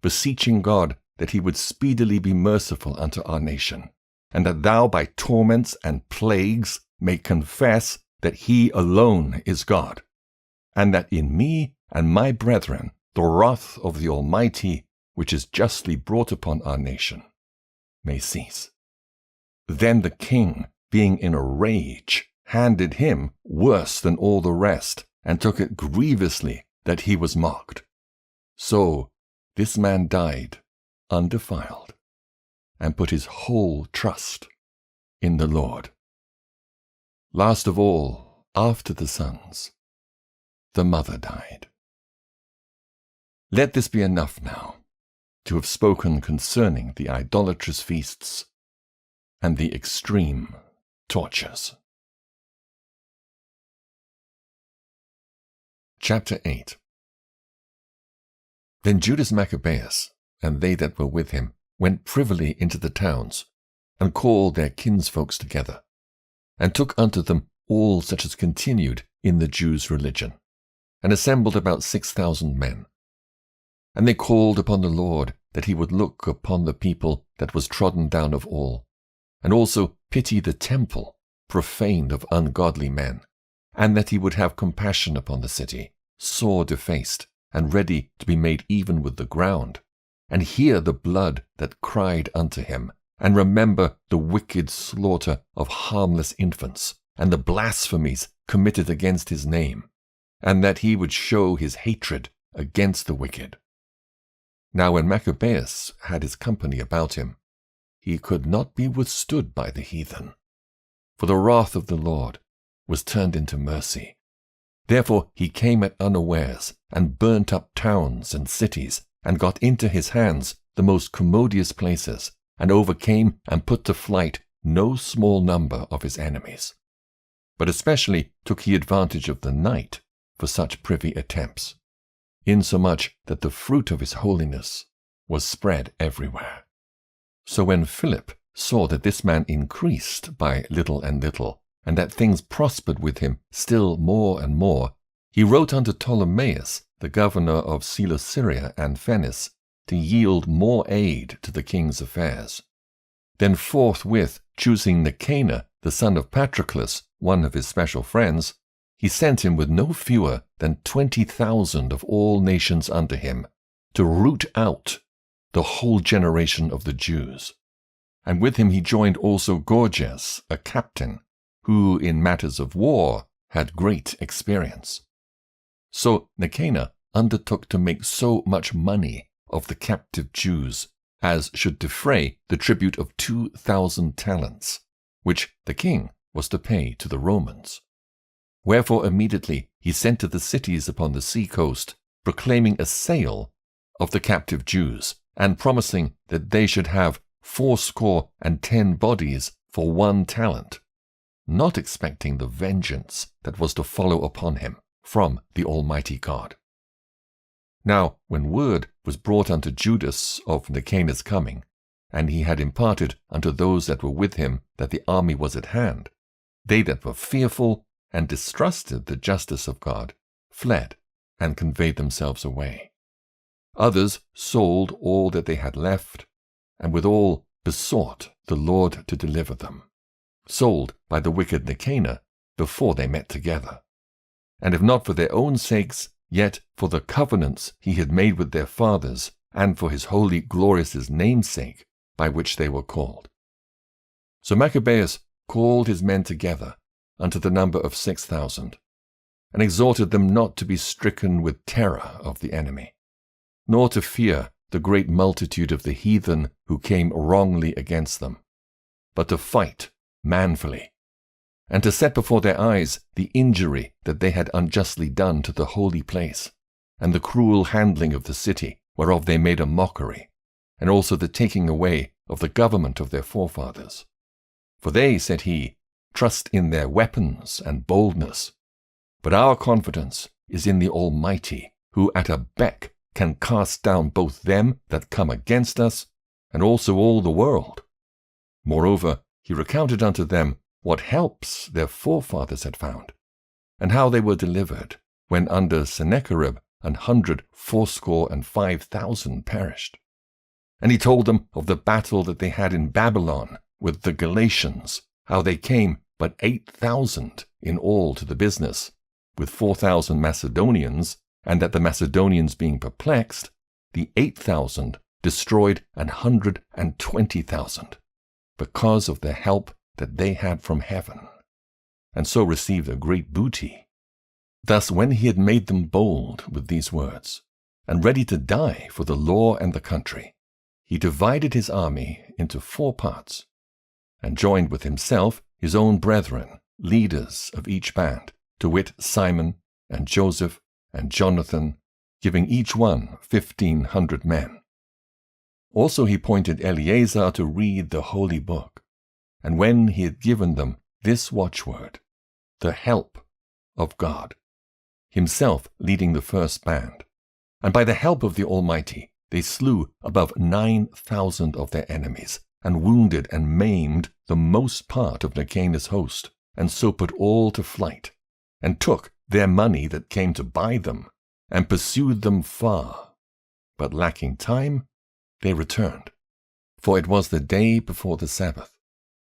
beseeching God that he would speedily be merciful unto our nation, and that thou by torments and plagues may confess that he alone is God, and that in me and my brethren the wrath of the Almighty, which is justly brought upon our nation, may cease. Then the king, being in a rage, handed him worse than all the rest, and took it grievously that he was mocked. So this man died undefiled, and put his whole trust in the Lord. Last of all, after the sons, the mother died. Let this be enough now, to have spoken concerning the idolatrous feasts and the extreme tortures. Chapter 8. Then Judas Maccabeus, and they that were with him, went privily into the towns, and called their kinsfolks together, and took unto them all such as continued in the Jews' religion, and assembled about 6,000 men. And they called upon the Lord that he would look upon the people that was trodden down of all, and also pity the temple profaned of ungodly men, and that he would have compassion upon the city, sore defaced, and ready to be made even with the ground, and hear the blood that cried unto him, and remember the wicked slaughter of harmless infants, and the blasphemies committed against his name, and that he would show his hatred against the wicked. Now when Maccabeus had his company about him, he could not be withstood by the heathen, for the wrath of the Lord was turned into mercy. Therefore he came at unawares, and burnt up towns and cities, and got into his hands the most commodious places, and overcame and put to flight no small number of his enemies. But especially took he advantage of the night for such privy attempts, insomuch that the fruit of his holiness was spread everywhere. So when Philip saw that this man increased by little and little, and that things prospered with him still more and more, he wrote unto Ptolemaeus, the governor of Celesyria and Phenice, to yield more aid to the king's affairs. Then forthwith, choosing Nicanor, the son of Patroclus, one of his special friends, he sent him with no fewer than 20,000 of all nations unto him, to root out the whole generation of the Jews. And with him he joined also Gorgias, a captain, who in matters of war had great experience. So Nicanor undertook to make so much money of the captive Jews as should defray the tribute of 2,000 talents, which the king was to pay to the Romans. Wherefore immediately he sent to the cities upon the sea coast, proclaiming a sale of the captive Jews, and promising that they should have 80 bodies for 1 talent, not expecting the vengeance that was to follow upon him from the Almighty God. Now, when word was brought unto Judas of Nicanor's coming, and he had imparted unto those that were with him that the army was at hand, they that were fearful and distrusted the justice of God fled and conveyed themselves away. Others sold all that they had left, and withal besought the Lord to deliver them, sold by the wicked Nicanor before they met together. And if not for their own sakes, yet for the covenants he had made with their fathers, and for his holy glorious name's sake, by which they were called. So Maccabees called his men together unto the number of 6,000, and exhorted them not to be stricken with terror of the enemy, nor to fear the great multitude of the heathen who came wrongly against them, but to fight manfully, and to set before their eyes the injury that they had unjustly done to the holy place, and the cruel handling of the city, whereof they made a mockery, and also the taking away of the government of their forefathers. For they, said he, trust in their weapons and boldness, but our confidence is in the Almighty, who at a beck can cast down both them that come against us, and also all the world. Moreover, he recounted unto them what helps their forefathers had found, and how they were delivered, when under Sennacherib 185,000 perished. And he told them of the battle that they had in Babylon with the Galatians, how they came but 8,000 in all to the business, with 4,000 Macedonians, and that the Macedonians being perplexed, the 8,000 destroyed 120,000, because of the help that they had from heaven, and so received a great booty. Thus when he had made them bold with these words, and ready to die for the law and the country, he divided his army into 4 parts, and joined with himself his own brethren, leaders of each band, to wit Simon and Joseph and Jonathan, giving each one 1,500 men. Also he appointed Eleazar to read the holy book, and when he had given them this watchword, the help of God, himself leading the first band, and by the help of the Almighty they slew above 9,000 of their enemies, and wounded and maimed the most part of Nicanor's host, and so put all to flight, and took their money that came to buy them, and pursued them far. But lacking time, they returned, for it was the day before the Sabbath,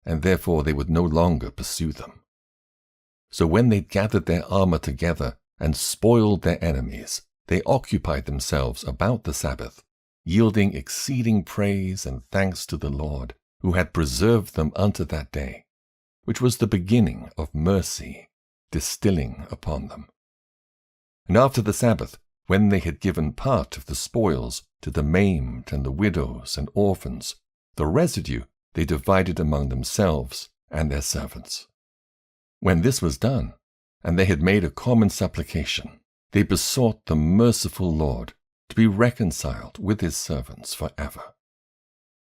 and therefore they would no longer pursue them. So when they gathered their armor together and spoiled their enemies, they occupied themselves about the Sabbath, yielding exceeding praise and thanks to the Lord, who had preserved them unto that day, which was the beginning of mercy distilling upon them. And after the Sabbath, when they had given part of the spoils to the maimed and the widows and orphans, the residue they divided among themselves and their servants. When this was done, and they had made a common supplication, they besought the merciful Lord to be reconciled with his servants forever.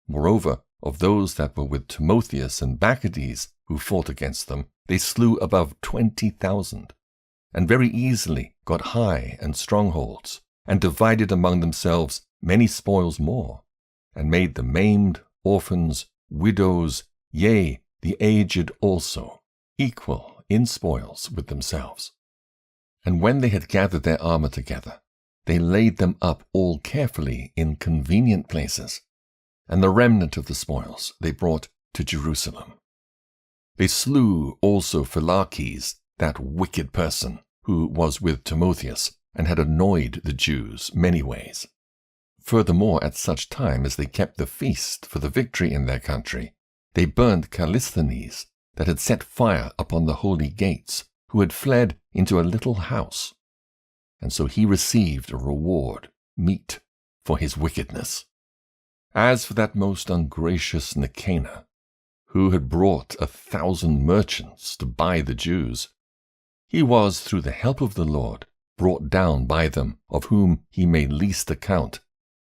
Moreover, of those that were with Timotheus and Maccabees who fought against them, they slew above 20,000, and very easily got high and strongholds, and divided among themselves many spoils more, and made the maimed, orphans, widows, yea, the aged also, equal in spoils with themselves. And when they had gathered their armor together, they laid them up all carefully in convenient places, and the remnant of the spoils they brought to Jerusalem. They slew also Philakes, that wicked person, who was with Timotheus, and had annoyed the Jews many ways. Furthermore, at such time as they kept the feast for the victory in their country, they burned Callisthenes, that had set fire upon the holy gates, who had fled into a little house. And so he received a reward meet for his wickedness. As for that most ungracious Nicanor, who had brought 1,000 merchants to buy the Jews, he was, through the help of the Lord, brought down by them, of whom he made least account,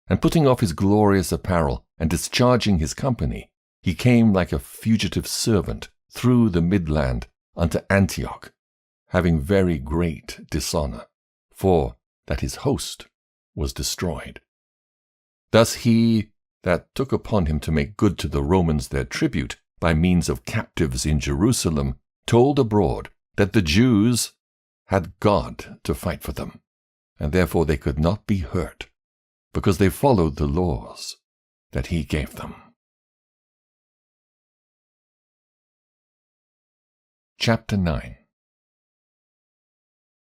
and putting off his glorious apparel, and discharging his company, he came like a fugitive servant through the midland unto Antioch, having very great dishonor, for that his host was destroyed. Thus he that took upon him to make good to the Romans their tribute by means of captives in Jerusalem told abroad that the Jews had God to fight for them, and therefore they could not be hurt, because they followed the laws that he gave them. Chapter 9.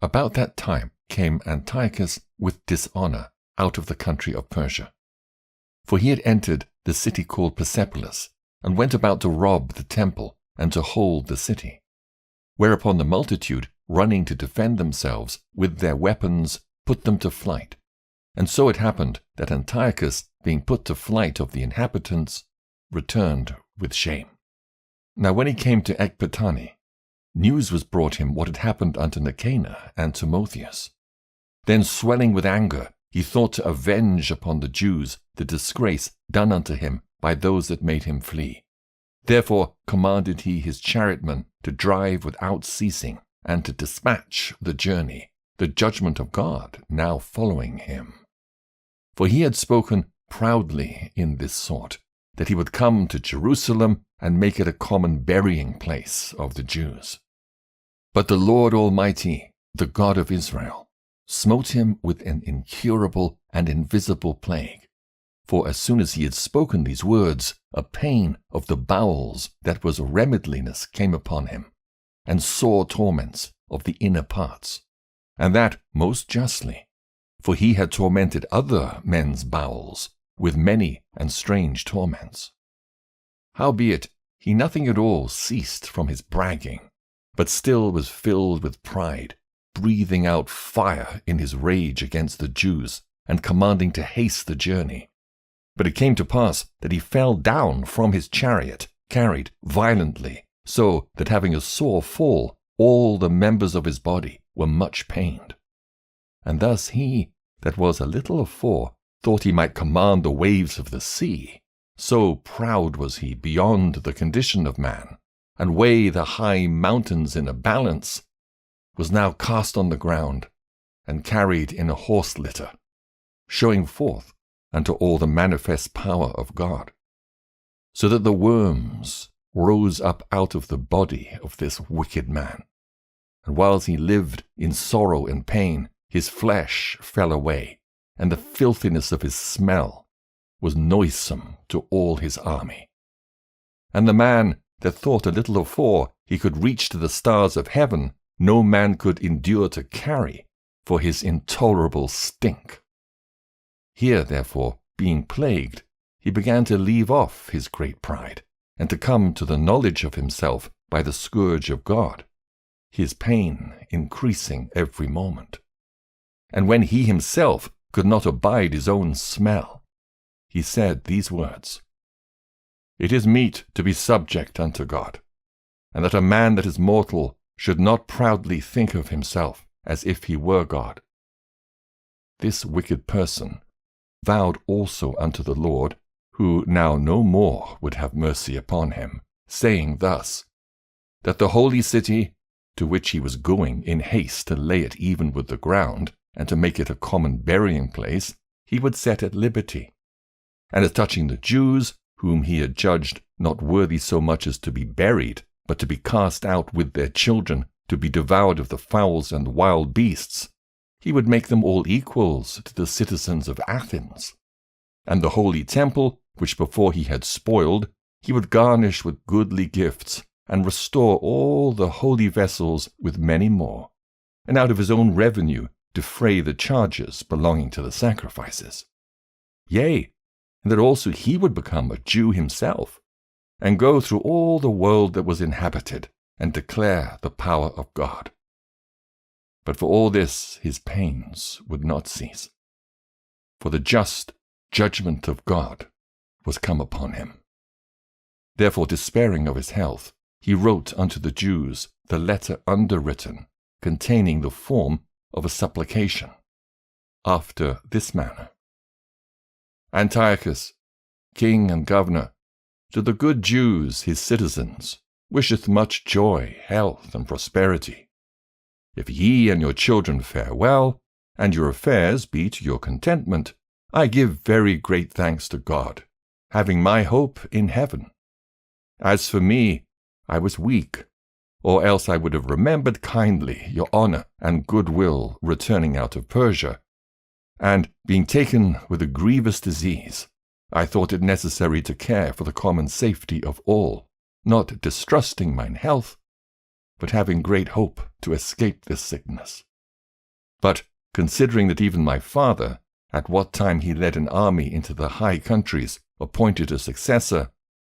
About that time came Antiochus with dishonor out of the country of Persia. For he had entered the city called Persepolis, and went about to rob the temple and to hold the city. Whereupon the multitude, running to defend themselves with their weapons, put them to flight. And so it happened that Antiochus, being put to flight of the inhabitants, returned with shame. Now when he came to Ecbatani, news was brought him what had happened unto Nicanor and Timotheus. Then swelling with anger, he thought to avenge upon the Jews the disgrace done unto him by those that made him flee. Therefore commanded he his chariotmen to drive without ceasing, and to dispatch the journey, the judgment of God now following him. For he had spoken proudly in this sort, that he would come to Jerusalem and make it a common burying place of the Jews. But the Lord Almighty, the God of Israel, smote him with an incurable and invisible plague. For as soon as he had spoken these words, a pain of the bowels that was remediless came upon him, and sore torments of the inner parts, and that most justly, for he had tormented other men's bowels with many and strange torments. Howbeit he nothing at all ceased from his bragging, but still was filled with pride, breathing out fire in his rage against the Jews, and commanding to haste the journey. But it came to pass that he fell down from his chariot, carried violently, so that having a sore fall, all the members of his body were much pained. And thus he that was a little afore thought he might command the waves of the sea, so proud was he beyond the condition of man, and weigh the high mountains in a balance, was now cast on the ground, and carried in a horse litter, showing forth unto all the manifest power of God, so that the worms rose up out of the body of this wicked man, and whiles he lived in sorrow and pain, his flesh fell away, and the filthiness of his smell was noisome to all his army. And the man that thought a little afore he could reach to the stars of heaven, no man could endure to carry for his intolerable stink. Here, therefore, being plagued, he began to leave off his great pride, and to come to the knowledge of himself by the scourge of God, his pain increasing every moment. And when he himself could not abide his own smell, he said these words, "It is meet to be subject unto God, and that a man that is mortal should not proudly think of himself as if he were God." This wicked person vowed also unto the Lord, who now no more would have mercy upon him, saying thus, that the holy city, to which he was going in haste to lay it even with the ground, and to make it a common burying place, he would set at liberty. And as touching the Jews, whom he had judged not worthy so much as to be buried, but to be cast out with their children, to be devoured of the fowls and wild beasts, he would make them all equals to the citizens of Athens. And the holy temple, which before he had spoiled, he would garnish with goodly gifts, and restore all the holy vessels with many more, and out of his own revenue defray the charges belonging to the sacrifices. Yea, and that also he would become a Jew himself, and go through all the world that was inhabited, and declare the power of God. But for all this his pains would not cease, for the just judgment of God was come upon him. Therefore, despairing of his health, he wrote unto the Jews the letter underwritten, containing the form of a supplication, after this manner: Antiochus, king and governor, to the good Jews, his citizens, wisheth much joy, health, and prosperity. If ye and your children fare well, and your affairs be to your contentment, I give very great thanks to God, having my hope in heaven. As for me, I was weak, or else I would have remembered kindly your honor and goodwill returning out of Persia. And being taken with a grievous disease, I thought it necessary to care for the common safety of all, not distrusting mine health, but having great hope to escape this sickness. But considering that even my father, at what time he led an army into the high countries, appointed a successor,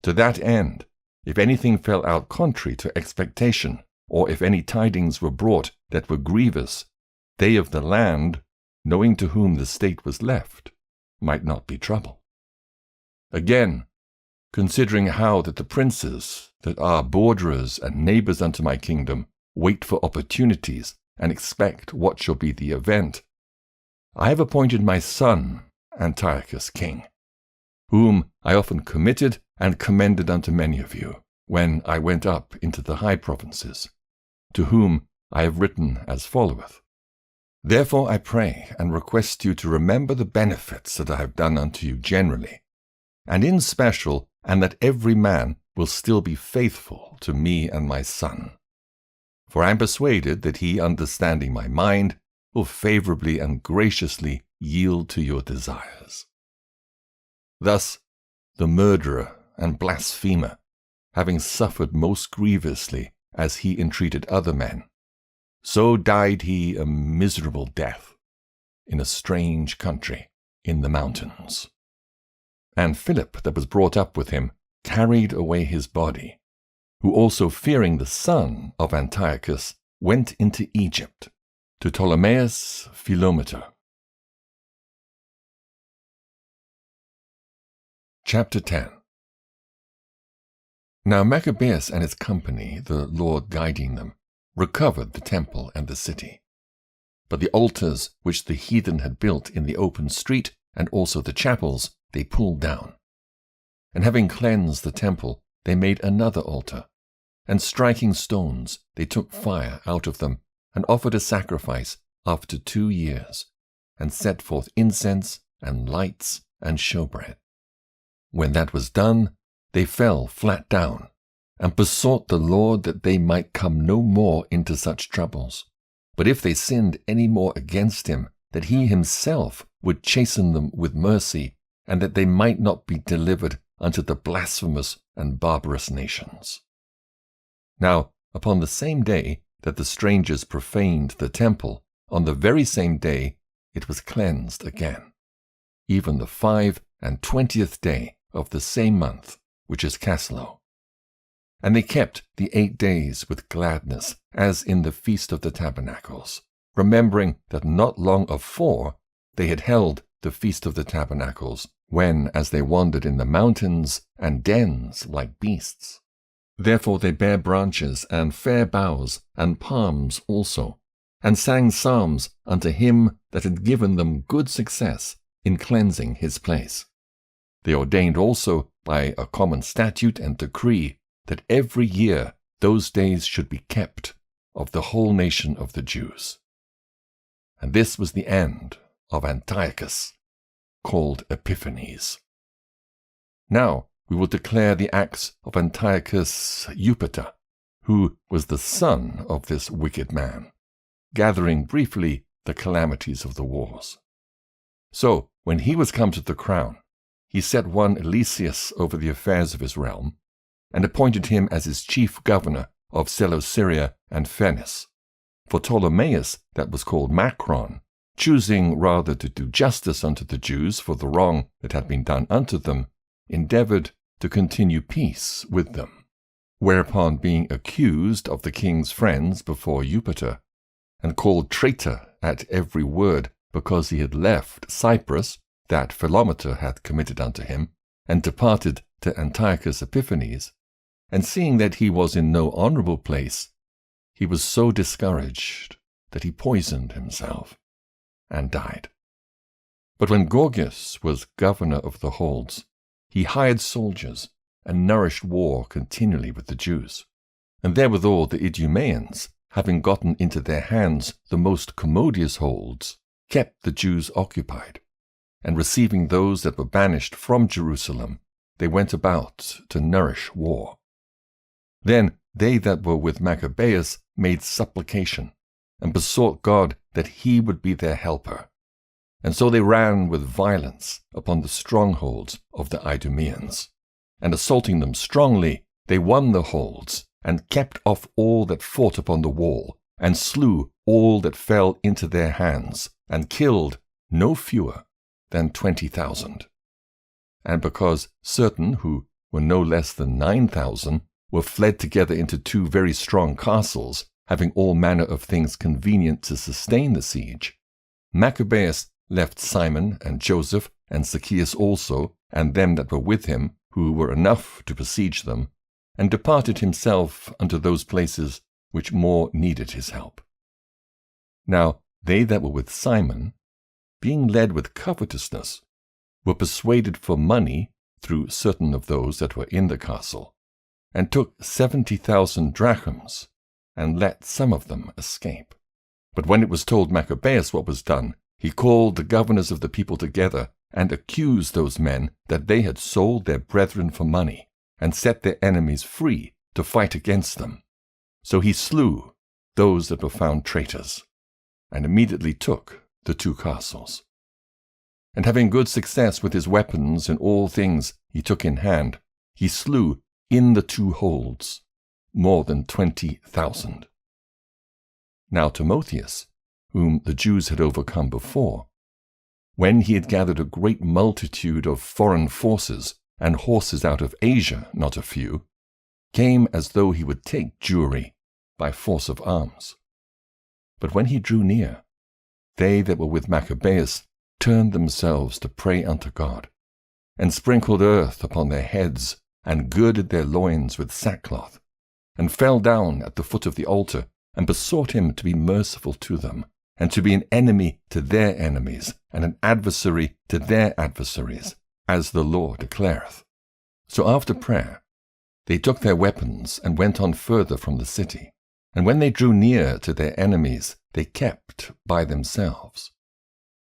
to that end, if anything fell out contrary to expectation, or if any tidings were brought that were grievous, they of the land, knowing to whom the state was left, might not be troubled. Again, considering how that the princes that are borderers and neighbors unto my kingdom wait for opportunities and expect what shall be the event, I have appointed my son Antiochus king, whom I often committed and commended unto many of you, when I went up into the high provinces, to whom I have written as followeth. Therefore I pray and request you to remember the benefits that I have done unto you generally, and in special, and that every man will still be faithful to me and my son. For I am persuaded that he, understanding my mind, will favorably and graciously yield to your desires. Thus, the murderer and blasphemer, having suffered most grievously as he entreated other men, so died he a miserable death in a strange country in the mountains. And Philip, that was brought up with him, carried away his body, who also, fearing the son of Antiochus, went into Egypt, to Ptolemais Philometor. Chapter 10. Now Maccabees and his company, the Lord guiding them, recovered the temple and the city. But the altars which the heathen had built in the open street, and also the chapels, they pulled down. And having cleansed the temple, they made another altar, and striking stones, they took fire out of them, and offered a sacrifice after 2 years, and set forth incense and lights and showbread. When that was done, they fell flat down, and besought the Lord that they might come no more into such troubles. But if they sinned any more against him, that he himself would chasten them with mercy, and that they might not be delivered unto the blasphemous and barbarous nations. Now, upon the same day that the strangers profaned the temple, on the very same day it was cleansed again, even the 25th day of the same month, which is Caslo. And they kept the 8 days with gladness, as in the Feast of the Tabernacles, remembering that not long afore they had held the Feast of the Tabernacles, when, as they wandered in the mountains and dens like beasts. Therefore they bare branches and fair boughs and palms also, and sang psalms unto him that had given them good success in cleansing his place. They ordained also by a common statute and decree that every year those days should be kept of the whole nation of the Jews. And this was the end of Antiochus, called Epiphanes. Now we will declare the acts of Antiochus Eupator, who was the son of this wicked man, gathering briefly the calamities of the wars. So, when he was come to the crown, he set one Eliseus over the affairs of his realm, and appointed him as his chief governor of Seleucia and Phenice. For Ptolemaeus, that was called Macron, choosing rather to do justice unto the Jews for the wrong that had been done unto them, endeavored to continue peace with them. Whereupon, being accused of the king's friends before Eupator, and called traitor at every word, because he had left Cyprus, that Philometor hath committed unto him, and departed to Antiochus Epiphanes, and seeing that he was in no honorable place, he was so discouraged that he poisoned himself, and died. But when Gorgias was governor of the holds, he hired soldiers and nourished war continually with the Jews. And therewithal the Idumeans, having gotten into their hands the most commodious holds, kept the Jews occupied. And receiving those that were banished from Jerusalem, they went about to nourish war. Then they that were with Maccabees made supplication, and besought God that he would be their helper. And so they ran with violence upon the strongholds of the Idumeans. And assaulting them strongly, they won the holds, and kept off all that fought upon the wall, and slew all that fell into their hands, and killed no fewer than 20,000. And because certain, who were no less than 9,000, were fled together into 2 very strong castles, having all manner of things convenient to sustain the siege, Maccabees left Simon and Joseph and Zacchaeus also, and them that were with him, who were enough to besiege them, and departed himself unto those places which more needed his help. Now they that were with Simon, being led with covetousness, were persuaded for money through certain of those that were in the castle, and took 70,000 drachms, and let some of them escape. But when it was told Maccabeus what was done, he called the governors of the people together, and accused those men that they had sold their brethren for money, and set their enemies free to fight against them. So he slew those that were found traitors, and immediately took the 2 castles. And having good success with his weapons and all things he took in hand, he slew in the 2 holds more than 20,000. Now Timotheus, whom the Jews had overcome before, when he had gathered a great multitude of foreign forces and horses out of Asia, not a few, came as though he would take Jewry by force of arms. But when he drew near, they that were with Maccabeus turned themselves to pray unto God, and sprinkled earth upon their heads, and girded their loins with sackcloth, and fell down at the foot of the altar, and besought him to be merciful to them, and to be an enemy to their enemies, and an adversary to their adversaries, as the law declareth. So after prayer, they took their weapons, and went on further from the city. And when they drew near to their enemies, they kept by themselves.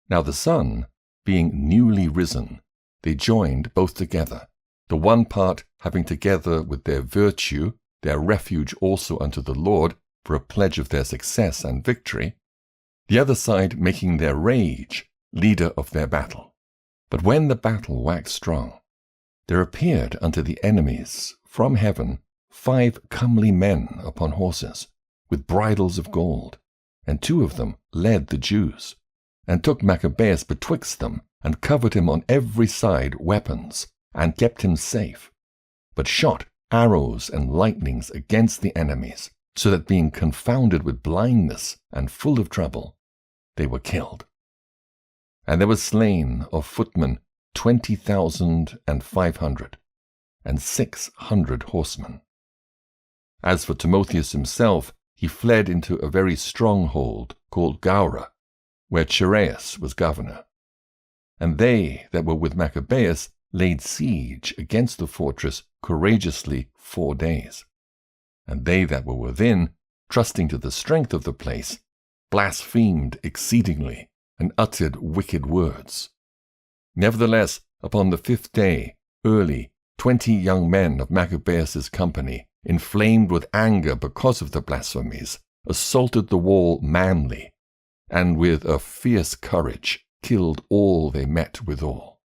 Now the sun, being newly risen, they joined both together, the one part having together with their virtue their refuge also unto the Lord for a pledge of their success and victory, the other side making their rage leader of their battle. But when the battle waxed strong, there appeared unto the enemies from heaven 5 comely men upon horses, with bridles of gold, and 2 of them led the Jews, and took Maccabeus betwixt them, and covered him on every side weapons, and kept him safe, but shot arrows and lightnings against the enemies, so that being confounded with blindness and full of trouble, they were killed. And there was slain of footmen 20,500, and 600 horsemen. As for Timotheus himself, he fled into a very stronghold called Gaura, where Chereas was governor. And they that were with Maccabeus laid siege against the fortress courageously 4 days. And they that were within, trusting to the strength of the place, blasphemed exceedingly, and uttered wicked words. Nevertheless, upon the 5th day, early, 20 young men of Maccabeus' company, inflamed with anger because of the blasphemies, assaulted the wall manly, and with a fierce courage killed all they met withal.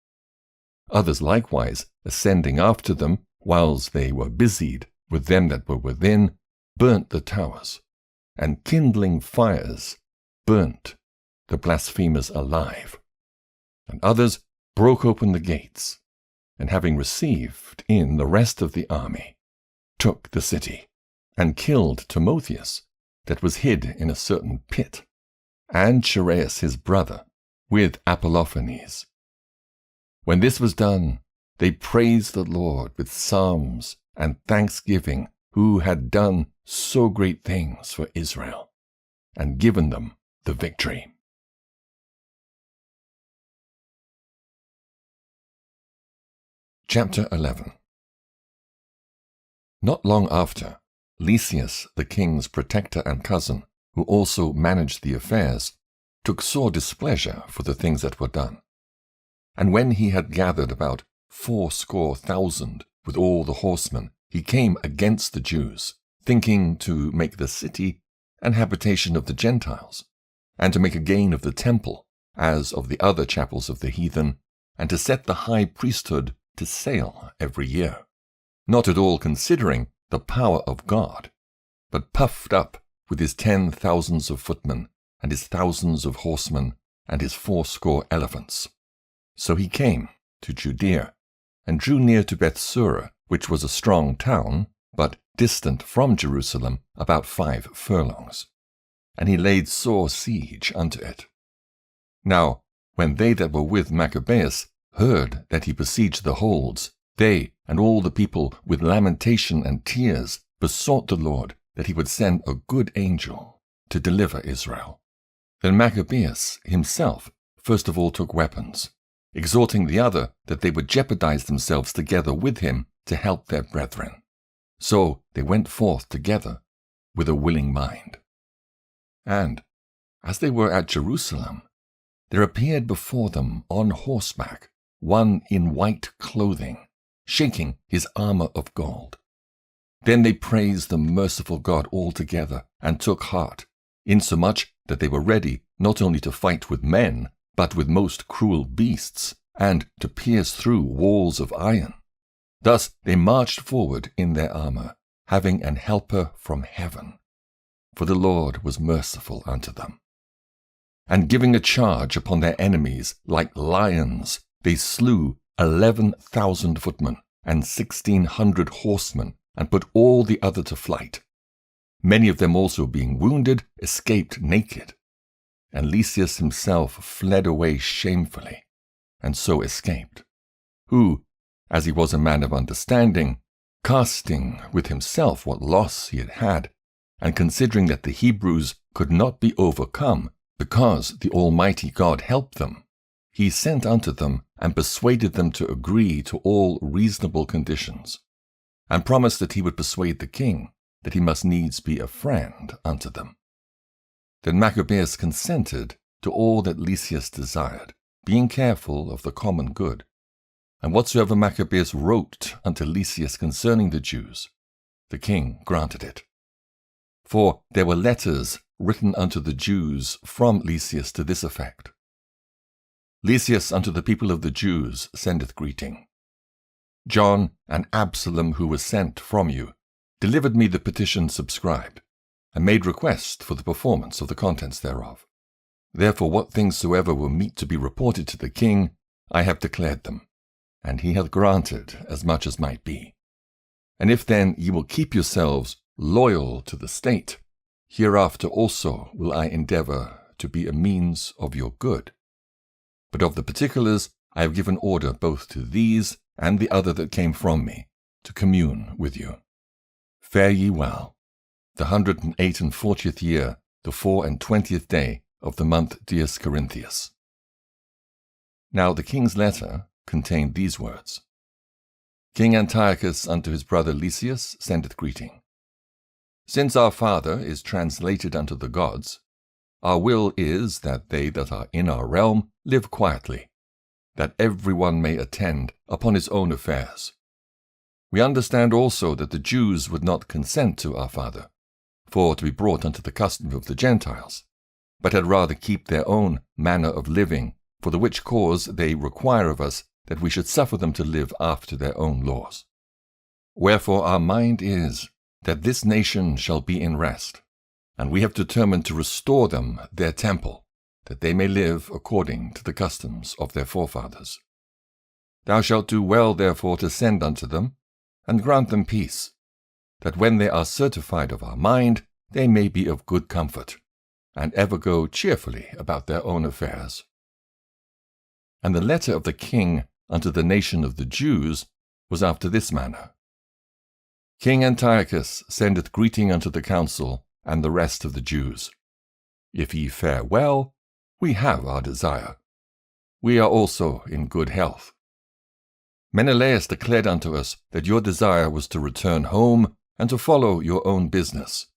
Others likewise, ascending after them, whiles they were busied with them that were within, burnt the towers, and kindling fires burnt the blasphemers alive. And others broke open the gates, and having received in the rest of the army, took the city, and killed Timotheus, that was hid in a certain pit, and Chereas his brother, with Apollophanes. When this was done, they praised the Lord with psalms and thanksgiving, who had done so great things for Israel, and given them the victory. Chapter 11. Not long after, Lysias, the king's protector and cousin, who also managed the affairs, took sore displeasure for the things that were done. And when he had gathered about 80,000 with all the horsemen, he came against the Jews, thinking to make the city an habitation of the Gentiles, and to make a gain of the temple, as of the other chapels of the heathen, and to set the high priesthood to sale every year, not at all considering the power of God, but puffed up with his 10,000s of footmen, and his thousands of horsemen, and his 80 elephants. So he came to Judea, and drew near to Bethsura, which was a strong town, but distant from Jerusalem about 5 furlongs. And he laid sore siege unto it. Now, when they that were with Maccabees heard that he besieged the holds, they and all the people with lamentation and tears besought the Lord that he would send a good angel to deliver Israel. Then Maccabees himself first of all took weapons, exhorting the other that they would jeopardize themselves together with him to help their brethren. So they went forth together with a willing mind. And as they were at Jerusalem, there appeared before them on horseback one in white clothing, shaking his armor of gold. Then they praised the merciful God altogether, and took heart, insomuch that they were ready not only to fight with men, but with most cruel beasts, and to pierce through walls of iron. Thus they marched forward in their armor, having an helper from heaven, for the Lord was merciful unto them. And giving a charge upon their enemies like lions, they slew 11,000 footmen and 1,600 horsemen, and put all the other to flight. Many of them also, being wounded, escaped naked. And Lysias himself fled away shamefully, and so escaped, who, as he was a man of understanding, casting with himself what loss he had had, and considering that the Hebrews could not be overcome, because the Almighty God helped them, he sent unto them and persuaded them to agree to all reasonable conditions, and promised that he would persuade the king that he must needs be a friend unto them. Then Maccabees consented to all that Lysias desired, being careful of the common good. And whatsoever Maccabees wrote unto Lysias concerning the Jews, the king granted it. For there were letters written unto the Jews from Lysias to this effect: Lysias unto the people of the Jews sendeth greeting. John and Absalom, who was sent from you, delivered me the petition subscribed, and made request for the performance of the contents thereof. Therefore what things soever were meet to be reported to the king, I have declared them, and he hath granted as much as might be. And if then ye will keep yourselves loyal to the state, hereafter also will I endeavor to be a means of your good. But of the particulars I have given order both to these and the other that came from me, to commune with you. Fare ye well. The 148th year, the 24th day of the month Dies Corinthius. Now the king's letter contained these words: King Antiochus unto his brother Lysias sendeth greeting. Since our father is translated unto the gods, our will is that they that are in our realm live quietly, that every one may attend upon his own affairs. We understand also that the Jews would not consent to our father, for to be brought unto the custom of the Gentiles, but had rather keep their own manner of living, for the which cause they require of us that we should suffer them to live after their own laws. Wherefore our mind is that this nation shall be in rest, and we have determined to restore them their temple, that they may live according to the customs of their forefathers. Thou shalt do well therefore to send unto them, and grant them peace, that when they are certified of our mind, they may be of good comfort, and ever go cheerfully about their own affairs. And the letter of the king unto the nation of the Jews was after this manner: King Antiochus sendeth greeting unto the council and the rest of the Jews. If ye fare well, we have our desire. We are also in good health. Menelaus declared unto us that your desire was to return home and to follow your own business.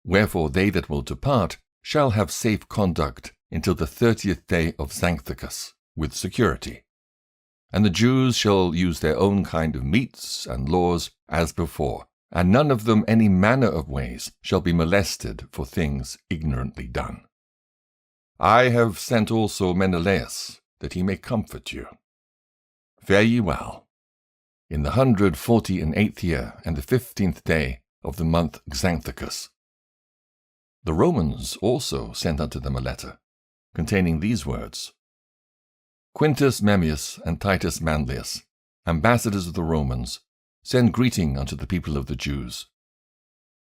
Wherefore they that will depart shall have safe conduct until the 30th day of Xanthicus, with security. And the Jews shall use their own kind of meats and laws as before, and none of them any manner of ways shall be molested for things ignorantly done. I have sent also Menelaus, that he may comfort you. Fare ye well. In the 148th year and the 15th day of the month Xanthicus. The Romans also sent unto them a letter, containing these words: Quintus Memmius and Titus Manlius, ambassadors of the Romans, send greeting unto the people of the Jews.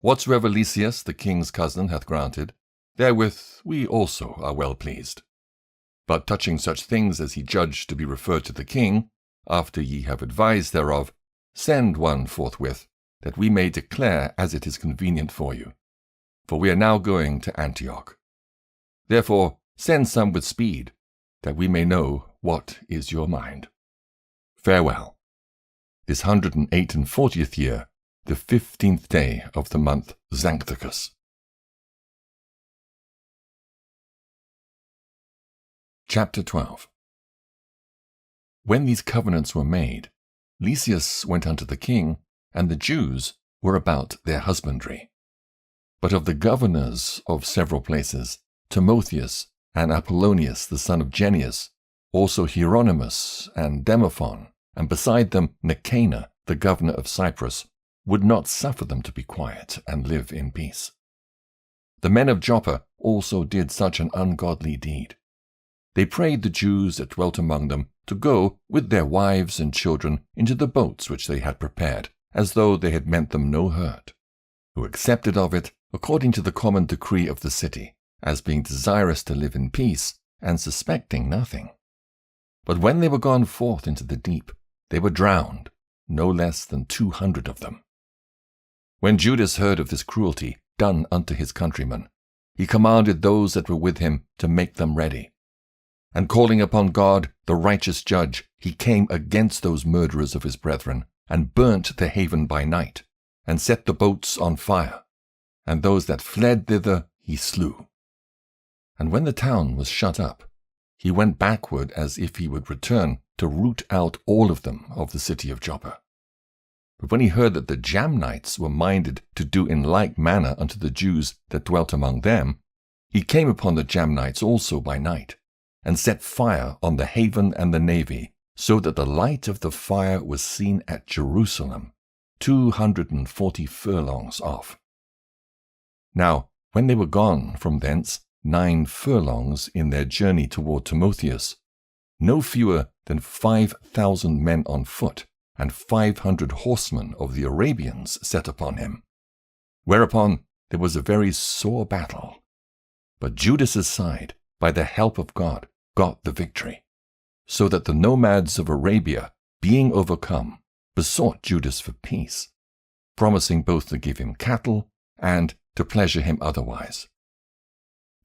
Whatsoever Lysias, the king's cousin, hath granted, therewith we also are well pleased. But touching such things as he judged to be referred to the king, after ye have advised thereof, send one forthwith, that we may declare as it is convenient for you. For we are now going to Antioch. Therefore send some with speed, that we may know what is your mind. Farewell. This 148th year, the 15th day of the month Xanthicus. Chapter 12. When these covenants were made, Lysias went unto the king, and the Jews were about their husbandry. But of the governors of several places, Timotheus and Apollonius the son of Genius, also Hieronymus and Demophon, and beside them Nicanor the governor of Cyprus, would not suffer them to be quiet and live in peace. The men of Joppa also did such an ungodly deed. They prayed the Jews that dwelt among them to go with their wives and children into the boats which they had prepared, as though they had meant them no hurt, who accepted of it according to the common decree of the city, as being desirous to live in peace, and suspecting nothing. But when they were gone forth into the deep, they were drowned, no less than 200 of them. When Judas heard of this cruelty done unto his countrymen, he commanded those that were with him to make them ready. And calling upon God, the righteous judge, he came against those murderers of his brethren, and burnt the haven by night, and set the boats on fire, and those that fled thither he slew. And when the town was shut up, he went backward as if he would return to root out all of them of the city of Joppa. But when he heard that the Jamnites were minded to do in like manner unto the Jews that dwelt among them, he came upon the Jamnites also by night, and set fire on the haven and the navy, so that the light of the fire was seen at Jerusalem, 240 furlongs off. Now, when they were gone from thence 9 furlongs in their journey toward Timotheus, no fewer than 5,000 men on foot, and 500 horsemen of the Arabians set upon him. Whereupon there was a very sore battle. But Judas's side, by the help of God, got the victory, so that the nomads of Arabia, being overcome, besought Judas for peace, promising both to give him cattle and to pleasure him otherwise.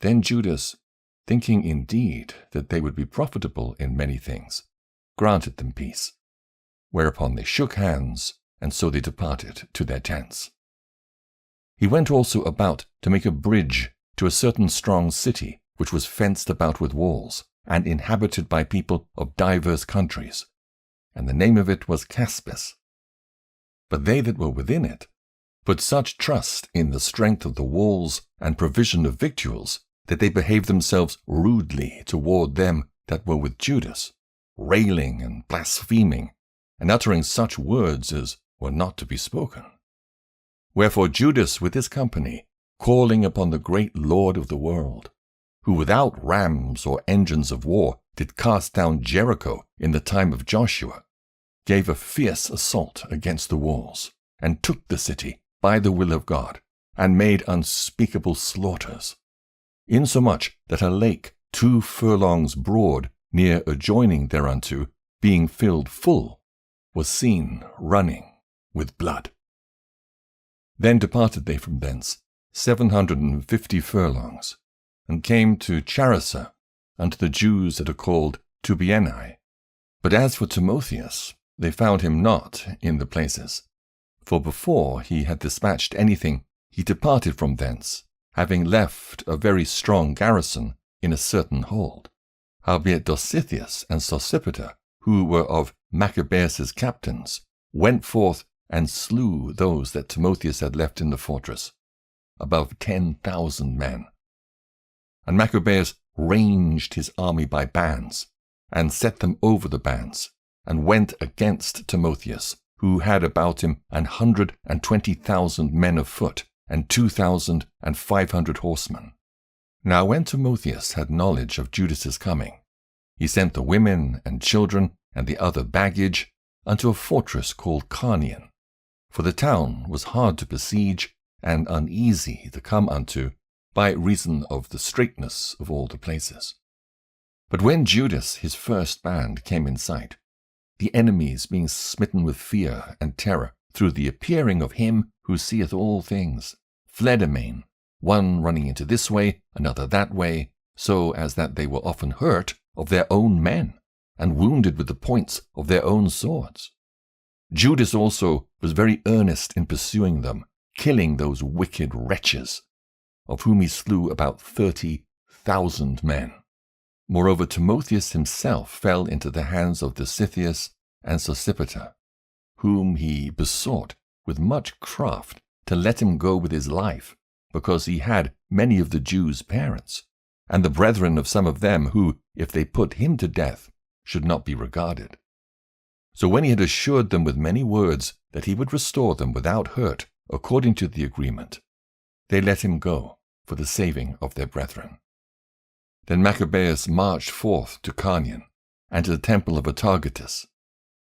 Then Judas, thinking indeed that they would be profitable in many things, granted them peace. Whereupon they shook hands, and so they departed to their tents. He went also about to make a bridge to a certain strong city, which was fenced about with walls, and inhabited by people of divers countries, and the name of it was Caspis. But they that were within it put such trust in the strength of the walls and provision of victuals, that they behaved themselves rudely toward them that were with Judas, railing and blaspheming, and uttering such words as were not to be spoken. Wherefore Judas with his company, calling upon the great Lord of the world, who without rams or engines of war did cast down Jericho in the time of Joshua, gave a fierce assault against the walls, and took the city by the will of God, and made unspeakable slaughters, insomuch that a lake 2 furlongs broad near adjoining thereunto, being filled full, was seen running with blood. Then departed they from thence 750 furlongs, and came to Charissa, unto the Jews that are called Tubienai. But as for Timotheus, they found him not in the places. For before he had dispatched anything, he departed from thence, having left a very strong garrison in a certain hold. Howbeit Dositheus and Sosipater, who were of Maccabees' captains, went forth and slew those that Timotheus had left in the fortress, above 10,000 men. And Maccabees ranged his army by bands, and set them over the bands, and went against Timotheus, who had about him 120,000 men of foot, and 2,500 horsemen. Now when Timotheus had knowledge of Judas's coming, he sent the women and children and the other baggage unto a fortress called Carnion, for the town was hard to besiege and uneasy to come unto, by reason of the straitness of all the places. But when Judas his first band came in sight, the enemies being smitten with fear and terror through the appearing of him who seeth all things, fled amain, one running into this way, another that way, so as that they were often hurt of their own men, and wounded with the points of their own swords. Judas also was very earnest in pursuing them, killing those wicked wretches, of whom he slew about 30,000 men. Moreover, Timotheus himself fell into the hands of Dositheus and Sosipater, whom he besought with much craft to let him go with his life, because he had many of the Jews' parents, and the brethren of some of them who, if they put him to death, should not be regarded. So when he had assured them with many words that he would restore them without hurt, according to the agreement, they let him go for the saving of their brethren. Then Maccabeus marched forth to Carnion, and to the temple of Atargatus,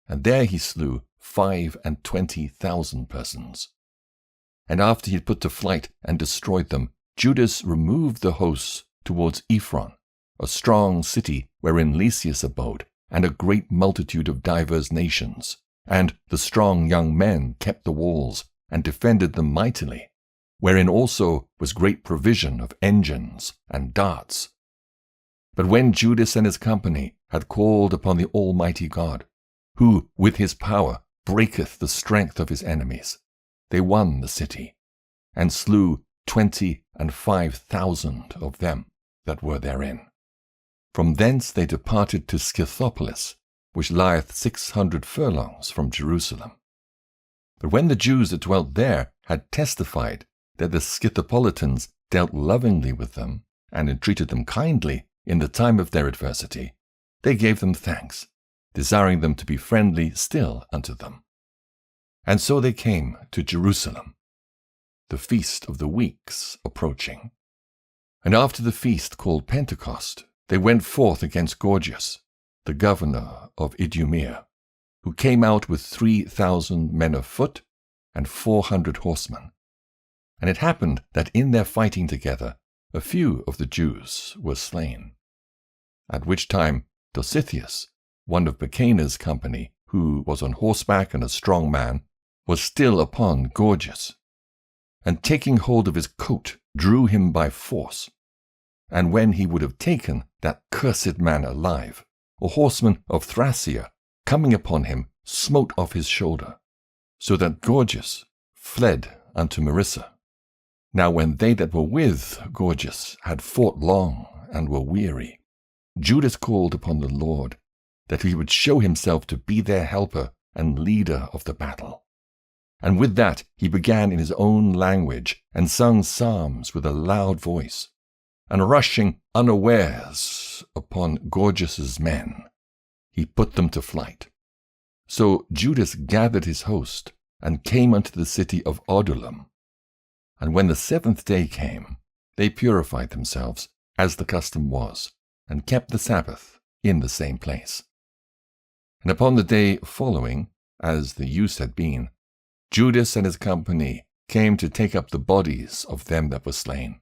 and there he slew 25,000 persons. And after he had put to flight and destroyed them, Judas removed the hosts towards Ephron, a strong city wherein Lysias abode, and a great multitude of divers nations. And the strong young men kept the walls, and defended them mightily, wherein also was great provision of engines and darts. But when Judas and his company had called upon the Almighty God, who with his power breaketh the strength of his enemies, they won the city, and slew 25,000 of them that were therein. From thence they departed to Scythopolis, which lieth 600 furlongs from Jerusalem. But when the Jews that dwelt there had testified that the Scythopolitans dealt lovingly with them, and entreated them kindly in the time of their adversity, they gave them thanks, desiring them to be friendly still unto them. And so they came to Jerusalem, the feast of the weeks approaching. And after the feast called Pentecost, they went forth against Gorgias, the governor of Idumea, who came out with 3,000 men of foot and 400 horsemen. And it happened that in their fighting together, a few of the Jews were slain. At which time Dositheus, one of Baccana's company, who was on horseback and a strong man, was still upon Gorgias, and taking hold of his coat, drew him by force. And when he would have taken that cursed man alive, a horseman of Thracia, coming upon him, smote off his shoulder, so that Gorgias fled unto Marissa. Now when they that were with Gorgias had fought long and were weary, Judas called upon the Lord, that he would show himself to be their helper and leader of the battle. And with that he began in his own language, and sung psalms with a loud voice, and rushing unawares upon Gorgias's men, he put them to flight. So Judas gathered his host, and came unto the city of Adullam. And when the 7th day came, they purified themselves, as the custom was, and kept the Sabbath in the same place. And upon the day following, as the use had been, Judas and his company came to take up the bodies of them that were slain,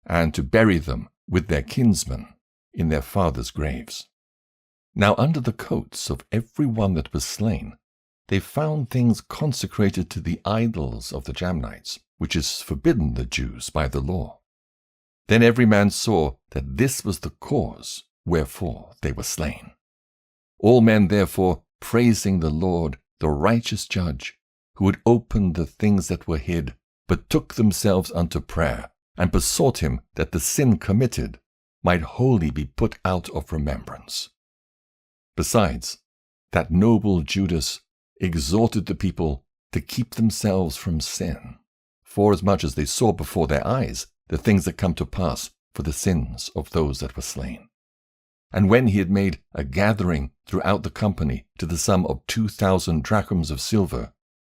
and to bury them with their kinsmen in their fathers' graves. Now under the coats of every one that was slain, they found things consecrated to the idols of the Jamnites, which is forbidden the Jews by the law. Then every man saw that this was the cause wherefore they were slain. All men therefore praising the Lord, the righteous judge, who had opened the things that were hid, but took themselves unto prayer, and besought him that the sin committed might wholly be put out of remembrance. Besides, that noble Judas exhorted the people to keep themselves from sin, forasmuch as they saw before their eyes the things that come to pass for the sins of those that were slain. And when he had made a gathering throughout the company to the sum of 2,000 drachms of silver,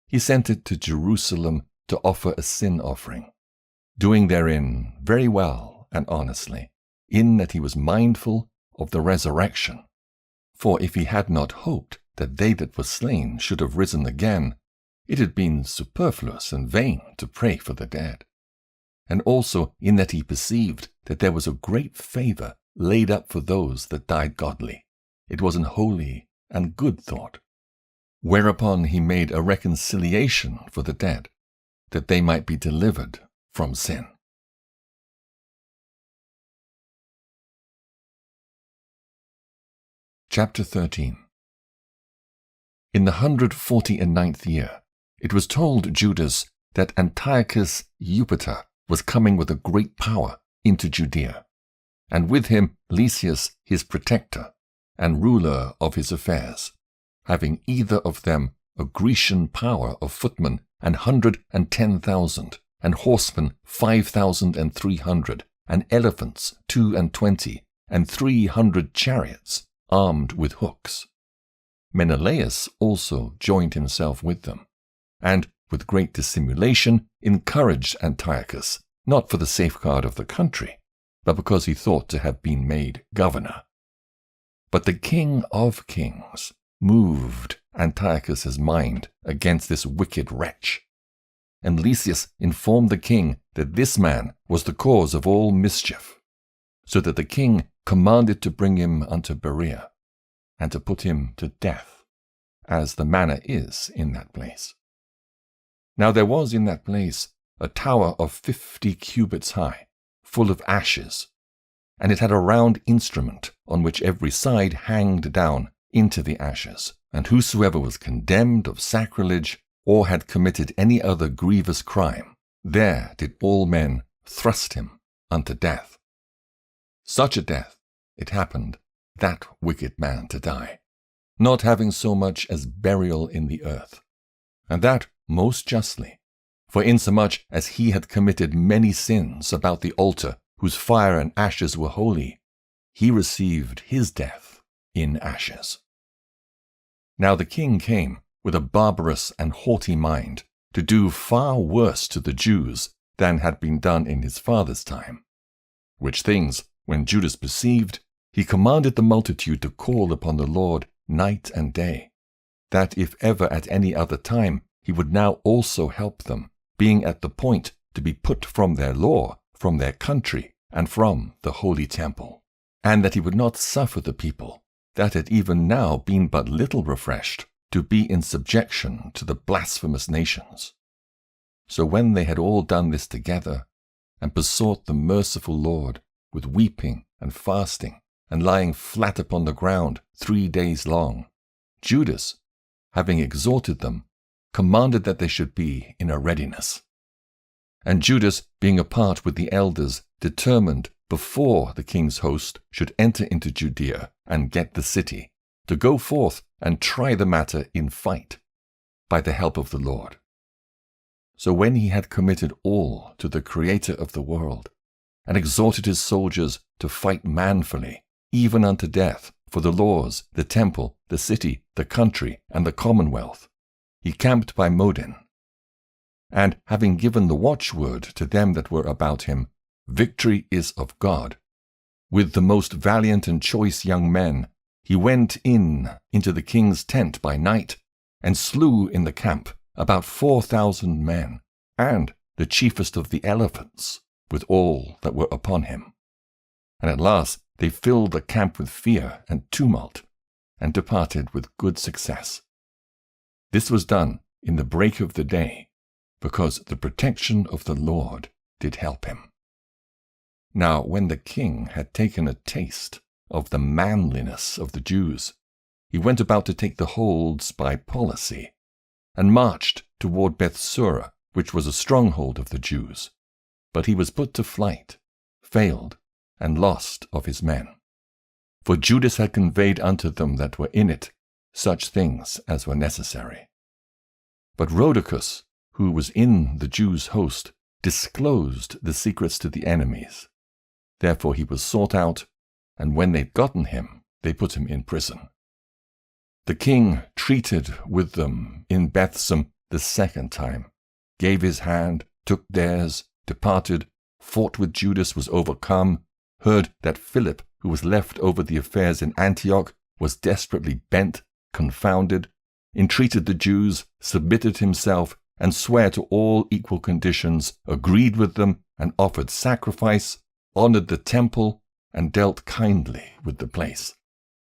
he sent it to Jerusalem to offer a sin offering, doing therein very well and honestly, in that he was mindful of the resurrection. For if he had not hoped that they that were slain should have risen again, it had been superfluous and vain to pray for the dead. And also in that he perceived that there was a great favour laid up for those that died godly. It was an holy and good thought. Whereupon he made a reconciliation for the dead, that they might be delivered from sin. Chapter 13. In the 149th year, it was told Judas that Antiochus Eupator was coming with a great power into Judea, and with him Lysias his protector, and ruler of his affairs, having either of them a Grecian power of footmen 110,000, and horsemen 5,300, and elephants 22, and 300 chariots, armed with hooks. Menelaus also joined himself with them, and with great dissimulation encouraged Antiochus, not for the safeguard of the country, but because he thought to have been made governor. But the King of Kings moved Antiochus's mind against this wicked wretch, and Lysias informed the king that this man was the cause of all mischief, so that the king commanded to bring him unto Berea, and to put him to death, as the manner is in that place. Now there was in that place a tower of 50 cubits high, full of ashes, and it had a round instrument on which every side hanged down into the ashes, and whosoever was condemned of sacrilege or had committed any other grievous crime, there did all men thrust him unto death. Such a death, it happened, that wicked man to die, not having so much as burial in the earth, and that most justly, for insomuch as he had committed many sins about the altar whose fire and ashes were holy, he received his death in ashes. Now the king came with a barbarous and haughty mind to do far worse to the Jews than had been done in his father's time, which things, when Judas perceived, he commanded the multitude to call upon the Lord night and day, that if ever at any other time he would now also help them, being at the point to be put from their law, from their country, and from the holy temple, and that he would not suffer the people, that had even now been but little refreshed, to be in subjection to the blasphemous nations. So when they had all done this together, and besought the merciful Lord with weeping and fasting, and lying flat upon the ground 3 days long, Judas, having exhorted them, commanded that they should be in a readiness. And Judas, being apart with the elders, determined, before the king's host should enter into Judea and get the city, to go forth and try the matter in fight, by the help of the Lord. So when he had committed all to the Creator of the world, and exhorted his soldiers to fight manfully, even unto death, for the laws, the temple, the city, the country, and the commonwealth, he camped by Modin. And having given the watchword to them that were about him, victory is of God, with the most valiant and choice young men, he went into the king's tent by night, and slew in the camp about 4,000 men, and the chiefest of the elephants, with all that were upon him. And at last they filled the camp with fear and tumult, and departed with good success. This was done in the break of the day, because the protection of the Lord did help him. Now when the king had taken a taste of the manliness of the Jews, he went about to take the holds by policy, and marched toward Bethsura, which was a stronghold of the Jews. But he was put to flight, failed, and lost of his men. For Judas had conveyed unto them that were in it such things as were necessary. But Rhodocus, who was in the Jews' host, disclosed the secrets to the enemies. Therefore he was sought out, and when they'd gotten him, they put him in prison. The king treated with them in Bethsum the second time, gave his hand, took theirs, departed, fought with Judas, was overcome, heard that Philip, who was left over the affairs in Antioch, was desperately bent, confounded, entreated the Jews, submitted himself, and sware to all equal conditions, agreed with them, and offered sacrifice, honored the temple, and dealt kindly with the place,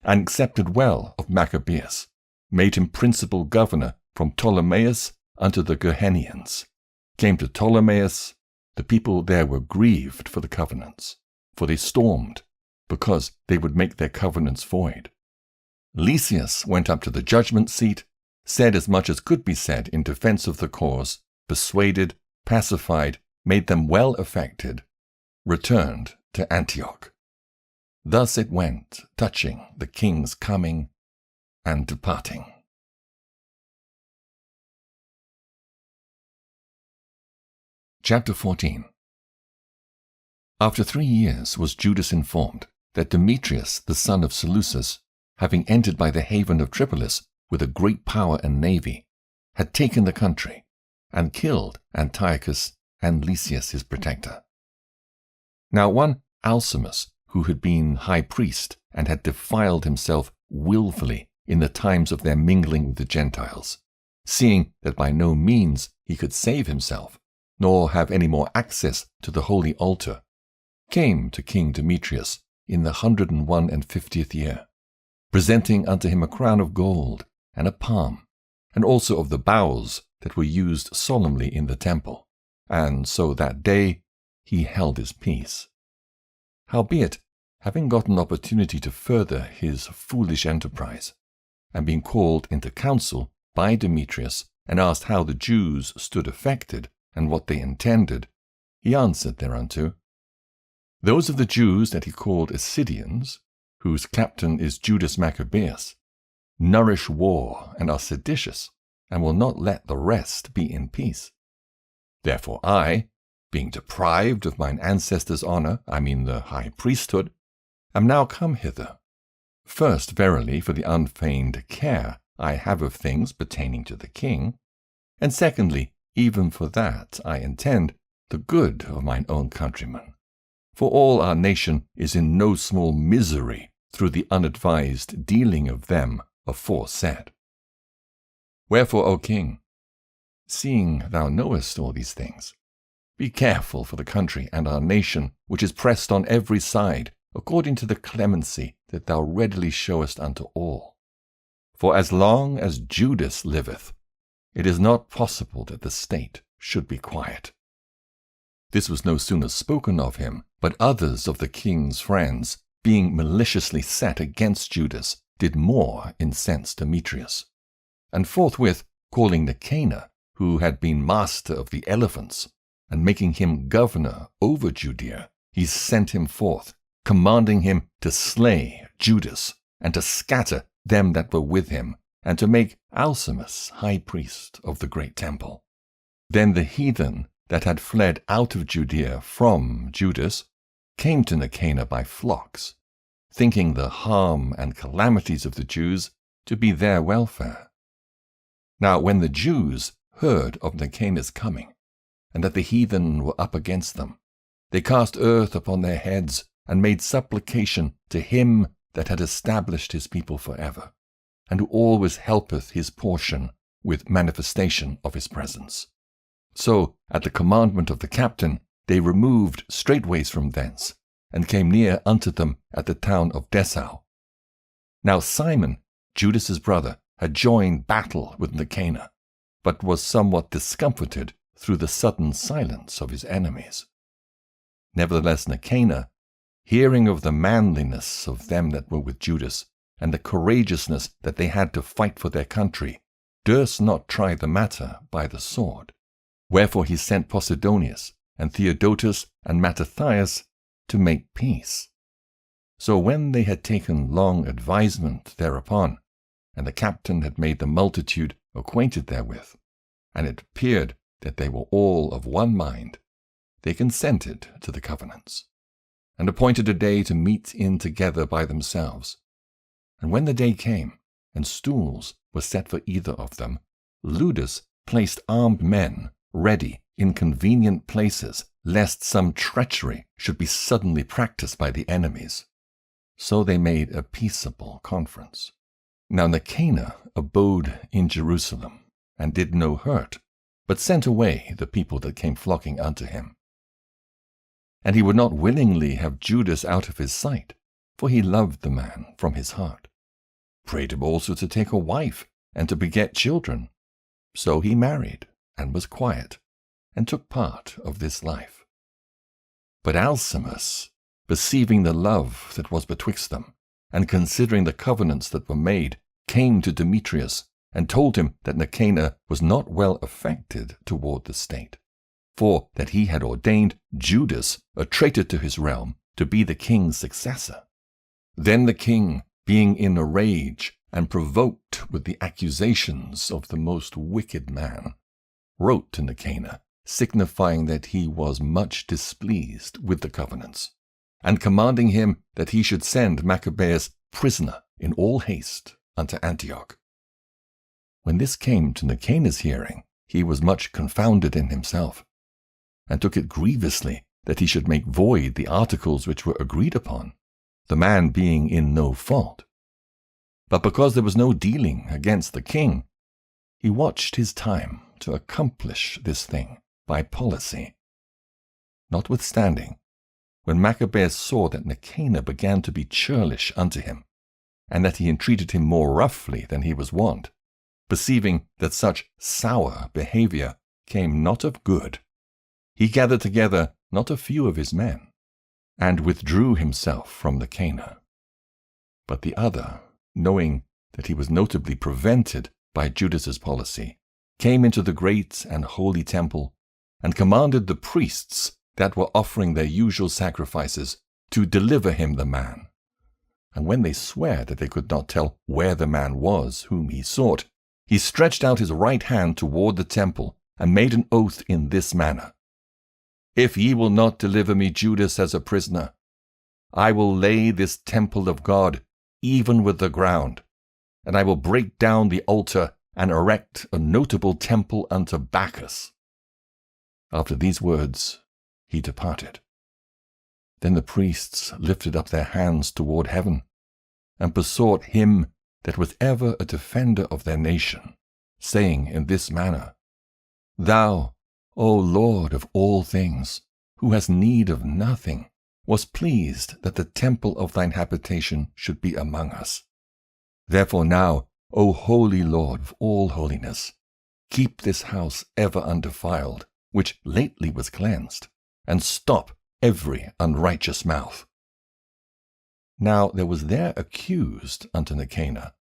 and accepted well of Maccabees, made him principal governor from Ptolemais unto the Gerhenians. Came to Ptolemais, the people there were grieved for the covenants, for they stormed, because they would make their covenants void. Lysias went up to the judgment seat, said as much as could be said in defense of the cause, persuaded, pacified, made them well affected, returned to Antioch. Thus it went, touching the king's coming and departing. Chapter 14. After 3 years was Judas informed that Demetrius, the son of Seleucus, having entered by the haven of Tripolis with a great power and navy, had taken the country, and killed Antiochus and Lysias his protector. Now one Alcimus, who had been high priest and had defiled himself wilfully in the times of their mingling with the Gentiles, seeing that by no means he could save himself, nor have any more access to the holy altar, came to King Demetrius in the 150th year, presenting unto him a crown of gold and a palm, and also of the boughs that were used solemnly in the temple, and so that day he held his peace. Howbeit, having gotten opportunity to further his foolish enterprise, and being called into council by Demetrius, and asked how the Jews stood affected, and what they intended, he answered thereunto, Those of the Jews that he called Asidians, whose captain is Judas Maccabeus, nourish war and are seditious, and will not let the rest be in peace. Therefore I, being deprived of mine ancestors' honor, I mean the high priesthood, am now come hither, first verily for the unfeigned care I have of things pertaining to the king, and secondly, even for that I intend the good of mine own countrymen. For all our nation is in no small misery through the unadvised dealing of them aforesaid. Wherefore, O king, seeing thou knowest all these things, be careful for the country and our nation, which is pressed on every side, according to the clemency that thou readily showest unto all. For as long as Judas liveth, it is not possible that the state should be quiet. This was no sooner spoken of him, but others of the king's friends, being maliciously set against Judas, did more incense Demetrius. And forthwith, calling Nicanor, who had been master of the elephants, and making him governor over Judea, he sent him forth, commanding him to slay Judas, and to scatter them that were with him, and to make Alcimus high priest of the great temple. Then the heathen that had fled out of Judea from Judas came to Nicanor by flocks, thinking the harm and calamities of the Jews to be their welfare. Now when the Jews heard of Nicanor's coming, and that the heathen were up against them, they cast earth upon their heads, and made supplication to him that had established his people forever, and who always helpeth his portion with manifestation of his presence. So, at the commandment of the captain, they removed straightways from thence, and came near unto them at the town of Dessau. Now Simon, Judas's brother, had joined battle with Nicanor, but was somewhat discomfited through the sudden silence of his enemies. Nevertheless Nicanor, hearing of the manliness of them that were with Judas, and the courageousness that they had to fight for their country, durst not try the matter by the sword. Wherefore he sent Posidonius, and Theodotus, and Mattathias to make peace. So when they had taken long advisement thereupon, and the captain had made the multitude acquainted therewith, and it appeared that they were all of one mind, they consented to the covenants, and appointed a day to meet in together by themselves. And when the day came, and stools were set for either of them, Leudas placed armed men ready in convenient places, lest some treachery should be suddenly practiced by the enemies. So they made a peaceable conference. Now Nicanor abode in Jerusalem, and did no hurt, but sent away the people that came flocking unto him. And he would not willingly have Judas out of his sight, for he loved the man from his heart. Prayed him also to take a wife, and to beget children. So he married, and was quiet, and took part of this life. But Alcimus, perceiving the love that was betwixt them, and considering the covenants that were made, came to Demetrius, and told him that Nicanor was not well affected toward the state, for that he had ordained Judas, a traitor to his realm, to be the king's successor. Then the king, being in a rage, and provoked with the accusations of the most wicked man, wrote to Nicanor, signifying that he was much displeased with the covenants, and commanding him that he should send Maccabees prisoner in all haste unto Antioch. When this came to Nicanor's hearing, he was much confounded in himself, and took it grievously that he should make void the articles which were agreed upon, the man being in no fault. But because there was no dealing against the king, he watched his time to accomplish this thing by policy. Notwithstanding, when Maccabees saw that Nicanor began to be churlish unto him, and that he entreated him more roughly than he was wont, perceiving that such sour behavior came not of good, he gathered together not a few of his men, and withdrew himself from Nicanor. But the other, knowing that he was notably prevented by Judas's policy, came into the great and holy temple, and commanded the priests that were offering their usual sacrifices to deliver him the man. And when they sware that they could not tell where the man was whom he sought, he stretched out his right hand toward the temple, and made an oath in this manner: If ye will not deliver me Judas as a prisoner, I will lay this temple of God even with the ground, and I will break down the altar and erect a notable temple unto Bacchus. After these words he departed. Then the priests lifted up their hands toward heaven, and besought him that was ever a defender of their nation, saying in this manner: Thou, O Lord of all things, who hast need of nothing, wast pleased that the temple of thine habitation should be among us. Therefore now, O holy Lord of all holiness, keep this house ever undefiled, which lately was cleansed, and stop every unrighteous mouth. Now there was there accused unto Nicanor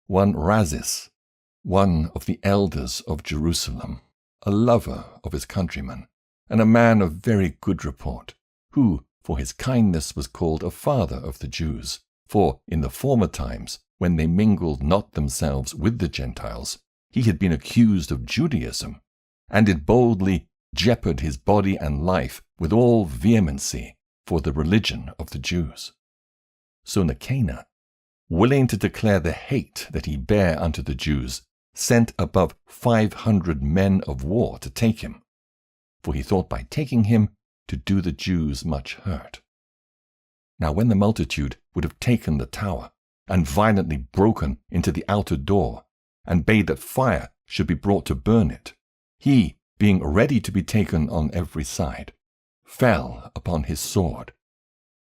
one Razis, one of the elders of Jerusalem, a lover of his countrymen, and a man of very good report, who for his kindness was called a father of the Jews, for in the former times, when they mingled not themselves with the Gentiles, he had been accused of Judaism, and did boldly jeopard his body and life with all vehemency for the religion of the Jews. So Nicanor, willing to declare the hate that he bare unto the Jews, sent above 500 men of war to take him, for he thought by taking him to do the Jews much hurt. Now when the multitude would have taken the tower, and violently broken into the outer door, and bade that fire should be brought to burn it, he, being ready to be taken on every side, fell upon his sword,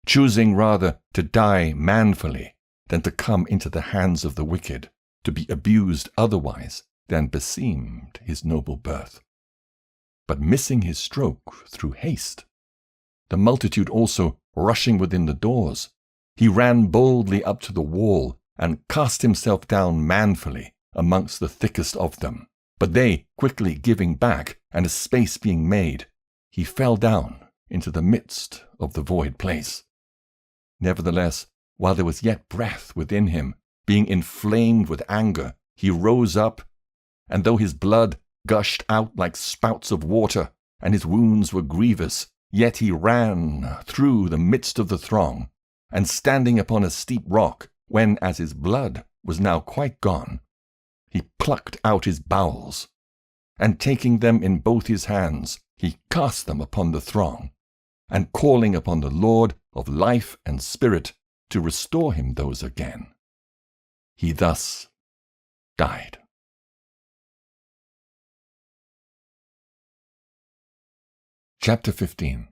choosing rather to die manfully than to come into the hands of the wicked, to be abused otherwise than beseemed his noble birth. But missing his stroke through haste, the multitude also rushing within the doors, he ran boldly up to the wall, and cast himself down manfully amongst the thickest of them. But they, quickly giving back, and a space being made, he fell down into the midst of the void place. Nevertheless, while there was yet breath within him, being inflamed with anger, he rose up, and though his blood gushed out like spouts of water, and his wounds were grievous, yet he ran through the midst of the throng, and standing upon a steep rock, when as his blood was now quite gone, he plucked out his bowels, and taking them in both his hands, he cast them upon the throng, and calling upon the Lord of life and spirit to restore him those again, he thus died. Chapter 15.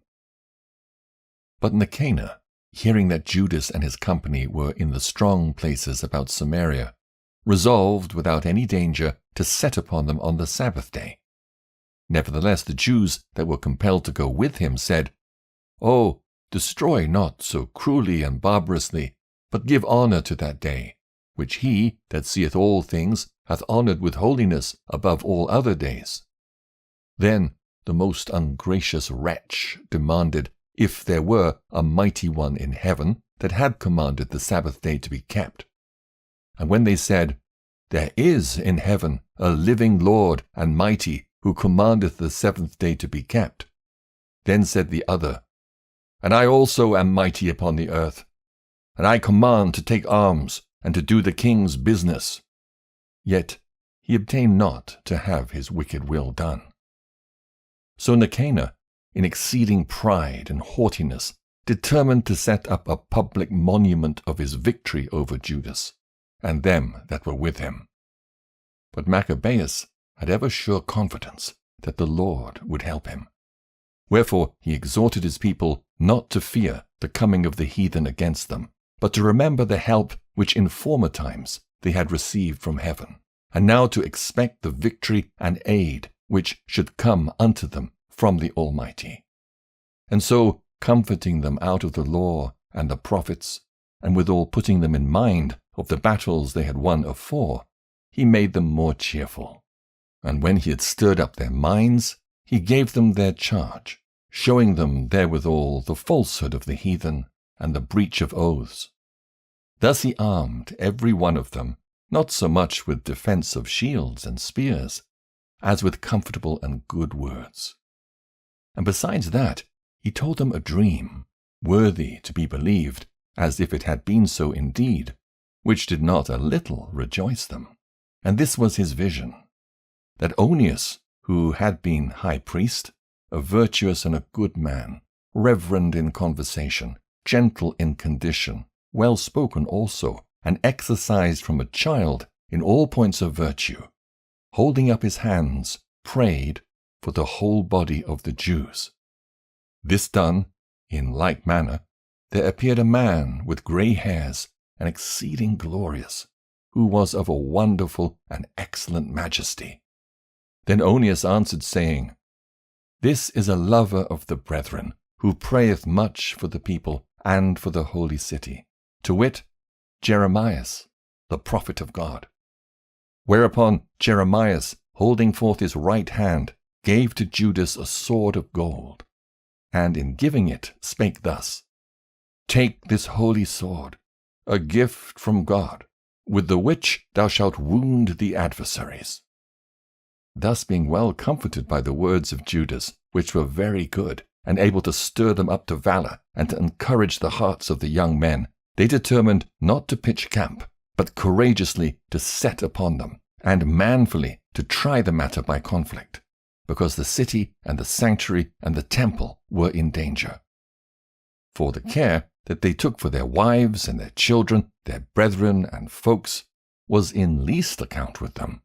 But Nicanor, hearing that Judas and his company were in the strong places about Samaria, resolved without any danger to set upon them on the Sabbath day. Nevertheless the Jews that were compelled to go with him said, "Oh, destroy not so cruelly and barbarously, but give honor to that day, which he that seeth all things hath honored with holiness above all other days." Then the most ungracious wretch demanded if there were a mighty one in heaven that had commanded the Sabbath day to be kept. And when they said, "There is in heaven a living Lord and mighty, who commandeth the seventh day to be kept," then said the other, "And I also am mighty upon the earth, and I command to take arms and to do the king's business." Yet he obtained not to have his wicked will done. So Nicanor, in exceeding pride and haughtiness, determined to set up a public monument of his victory over Judas, and them that were with him. But Maccabees had ever sure confidence that the Lord would help him. Wherefore he exhorted his people not to fear the coming of the heathen against them, but to remember the help which in former times they had received from heaven, and now to expect the victory and aid which should come unto them from the Almighty. And so, comforting them out of the law and the prophets, and withal putting them in mind of the battles they had won afore, he made them more cheerful. And when he had stirred up their minds, he gave them their charge, showing them therewithal the falsehood of the heathen and the breach of oaths. Thus he armed every one of them, not so much with defence of shields and spears, as with comfortable and good words. And besides that, he told them a dream, worthy to be believed, as if it had been so indeed, which did not a little rejoice them. And this was his vision, that Onias, who had been high priest, a virtuous and a good man, reverend in conversation, gentle in condition, well spoken also, and exercised from a child in all points of virtue, holding up his hands, prayed for the whole body of the Jews. This done, in like manner, there appeared a man with grey hairs and exceeding glorious, who was of a wonderful and excellent majesty. Then Onias answered, saying, "This is a lover of the brethren, who prayeth much for the people and for the holy city, to wit, Jeremias, the prophet of God." Whereupon Jeremias, holding forth his right hand, gave to Judas a sword of gold, and in giving it spake thus, "Take this holy sword, a gift from God, with the which thou shalt wound the adversaries." Thus being well comforted by the words of Judas, which were very good, and able to stir them up to valor and to encourage the hearts of the young men, they determined not to pitch camp, but courageously to set upon them, and manfully to try the matter by conflict, because the city and the sanctuary and the temple were in danger. For the care that they took for their wives and their children, their brethren and folks, was in least account with them.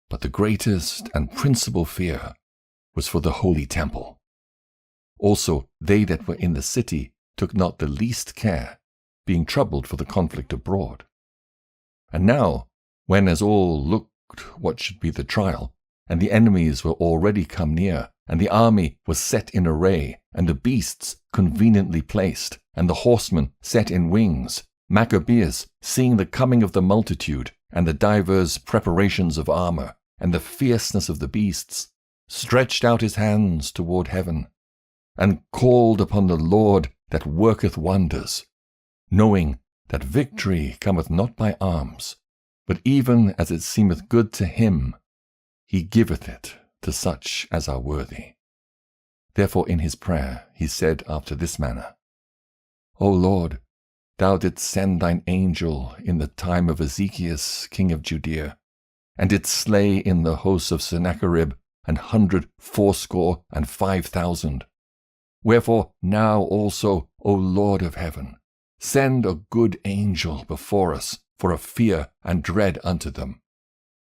But the greatest and principal fear was for the holy temple. Also they that were in the city took not the least care, being troubled for the conflict abroad. And now, when as all looked what should be the trial, and the enemies were already come near, and the army was set in array, and the beasts conveniently placed, and the horsemen set in wings, Maccabees, seeing the coming of the multitude, and the divers preparations of armor, and the fierceness of the beasts, stretched out his hands toward heaven, and called upon the Lord that worketh wonders, knowing that victory cometh not by arms, but even as it seemeth good to him, he giveth it to such as are worthy. Therefore in his prayer he said after this manner, O Lord, thou didst send thine angel in the time of Ezekias king of Judea, and didst slay in the hosts of Sennacherib 184,500. Wherefore now also, O Lord of heaven, send a good angel before us for a fear and dread unto them.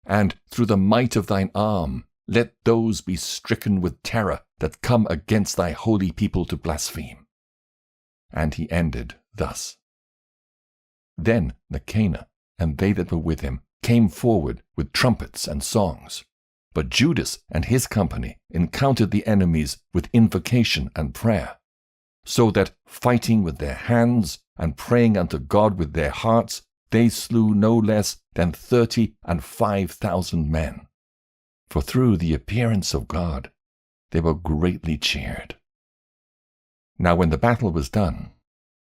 And through the might of thine arm, let those be stricken with terror that come against thy holy people to blaspheme. And he ended thus. Then Nicanor and they that were with him came forward with trumpets and songs. But Judas and his company encountered the enemies with invocation and prayer, so that, fighting with their hands and praying unto God with their hearts, they slew no less than 35,000 men. For through the appearance of God they were greatly cheered. Now when the battle was done,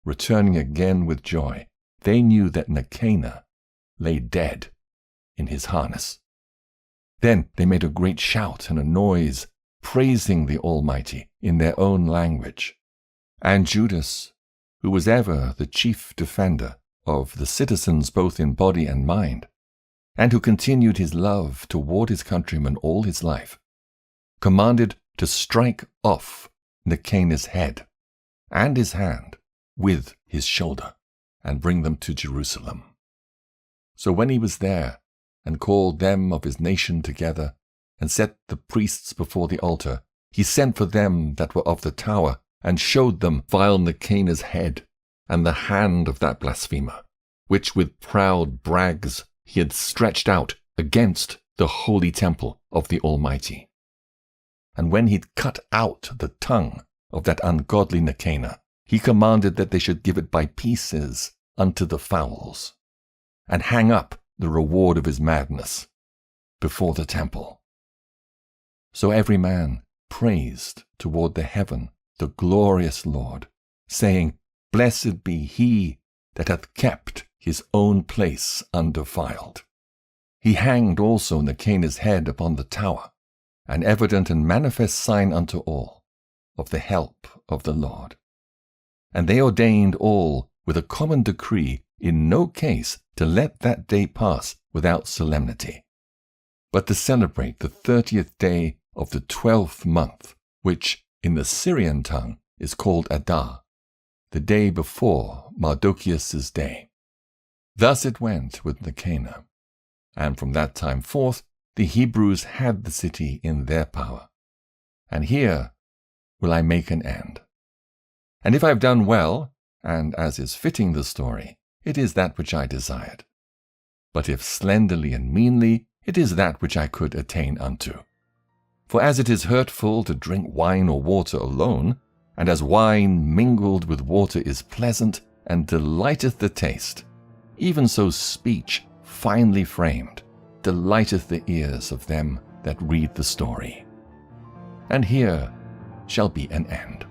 returning again with joy, they knew that Nicanor lay dead in his harness. Then they made a great shout and a noise, praising the Almighty in their own language. And Judas, who was ever the chief defender of the citizens both in body and mind, and who continued his love toward his countrymen all his life, commanded to strike off Nicanor's head and his hand with his shoulder, and bring them to Jerusalem. So when he was there, and called them of his nation together, and set the priests before the altar, he sent for them that were of the tower, and showed them vile Nicanor's head, and the hand of that blasphemer, which with proud brags he had stretched out against the holy temple of the Almighty. And when he'd cut out the tongue of that ungodly Nicanor, he commanded that they should give it by pieces unto the fowls, and hang up the reward of his madness before the temple. So every man praised toward the heaven the glorious Lord, saying, Blessed be he that hath kept his own place undefiled. He hanged also Nicanor's head upon the tower, an evident and manifest sign unto all of the help of the Lord. And they ordained all with a common decree in no case to let that day pass without solemnity, but to celebrate the 30th day of the 12th month, which in the Syrian tongue is called Adar, the day before Mardocheus's day. Thus it went with Nicanor, and from that time forth the Hebrews had the city in their power. And here will I make an end. And if I have done well, and as is fitting the story, it is that which I desired. But if slenderly and meanly, it is that which I could attain unto. For as it is hurtful to drink wine or water alone, and as wine mingled with water is pleasant, and delighteth the taste, even so speech, finely framed, delighteth the ears of them that read the story. And here shall be an end.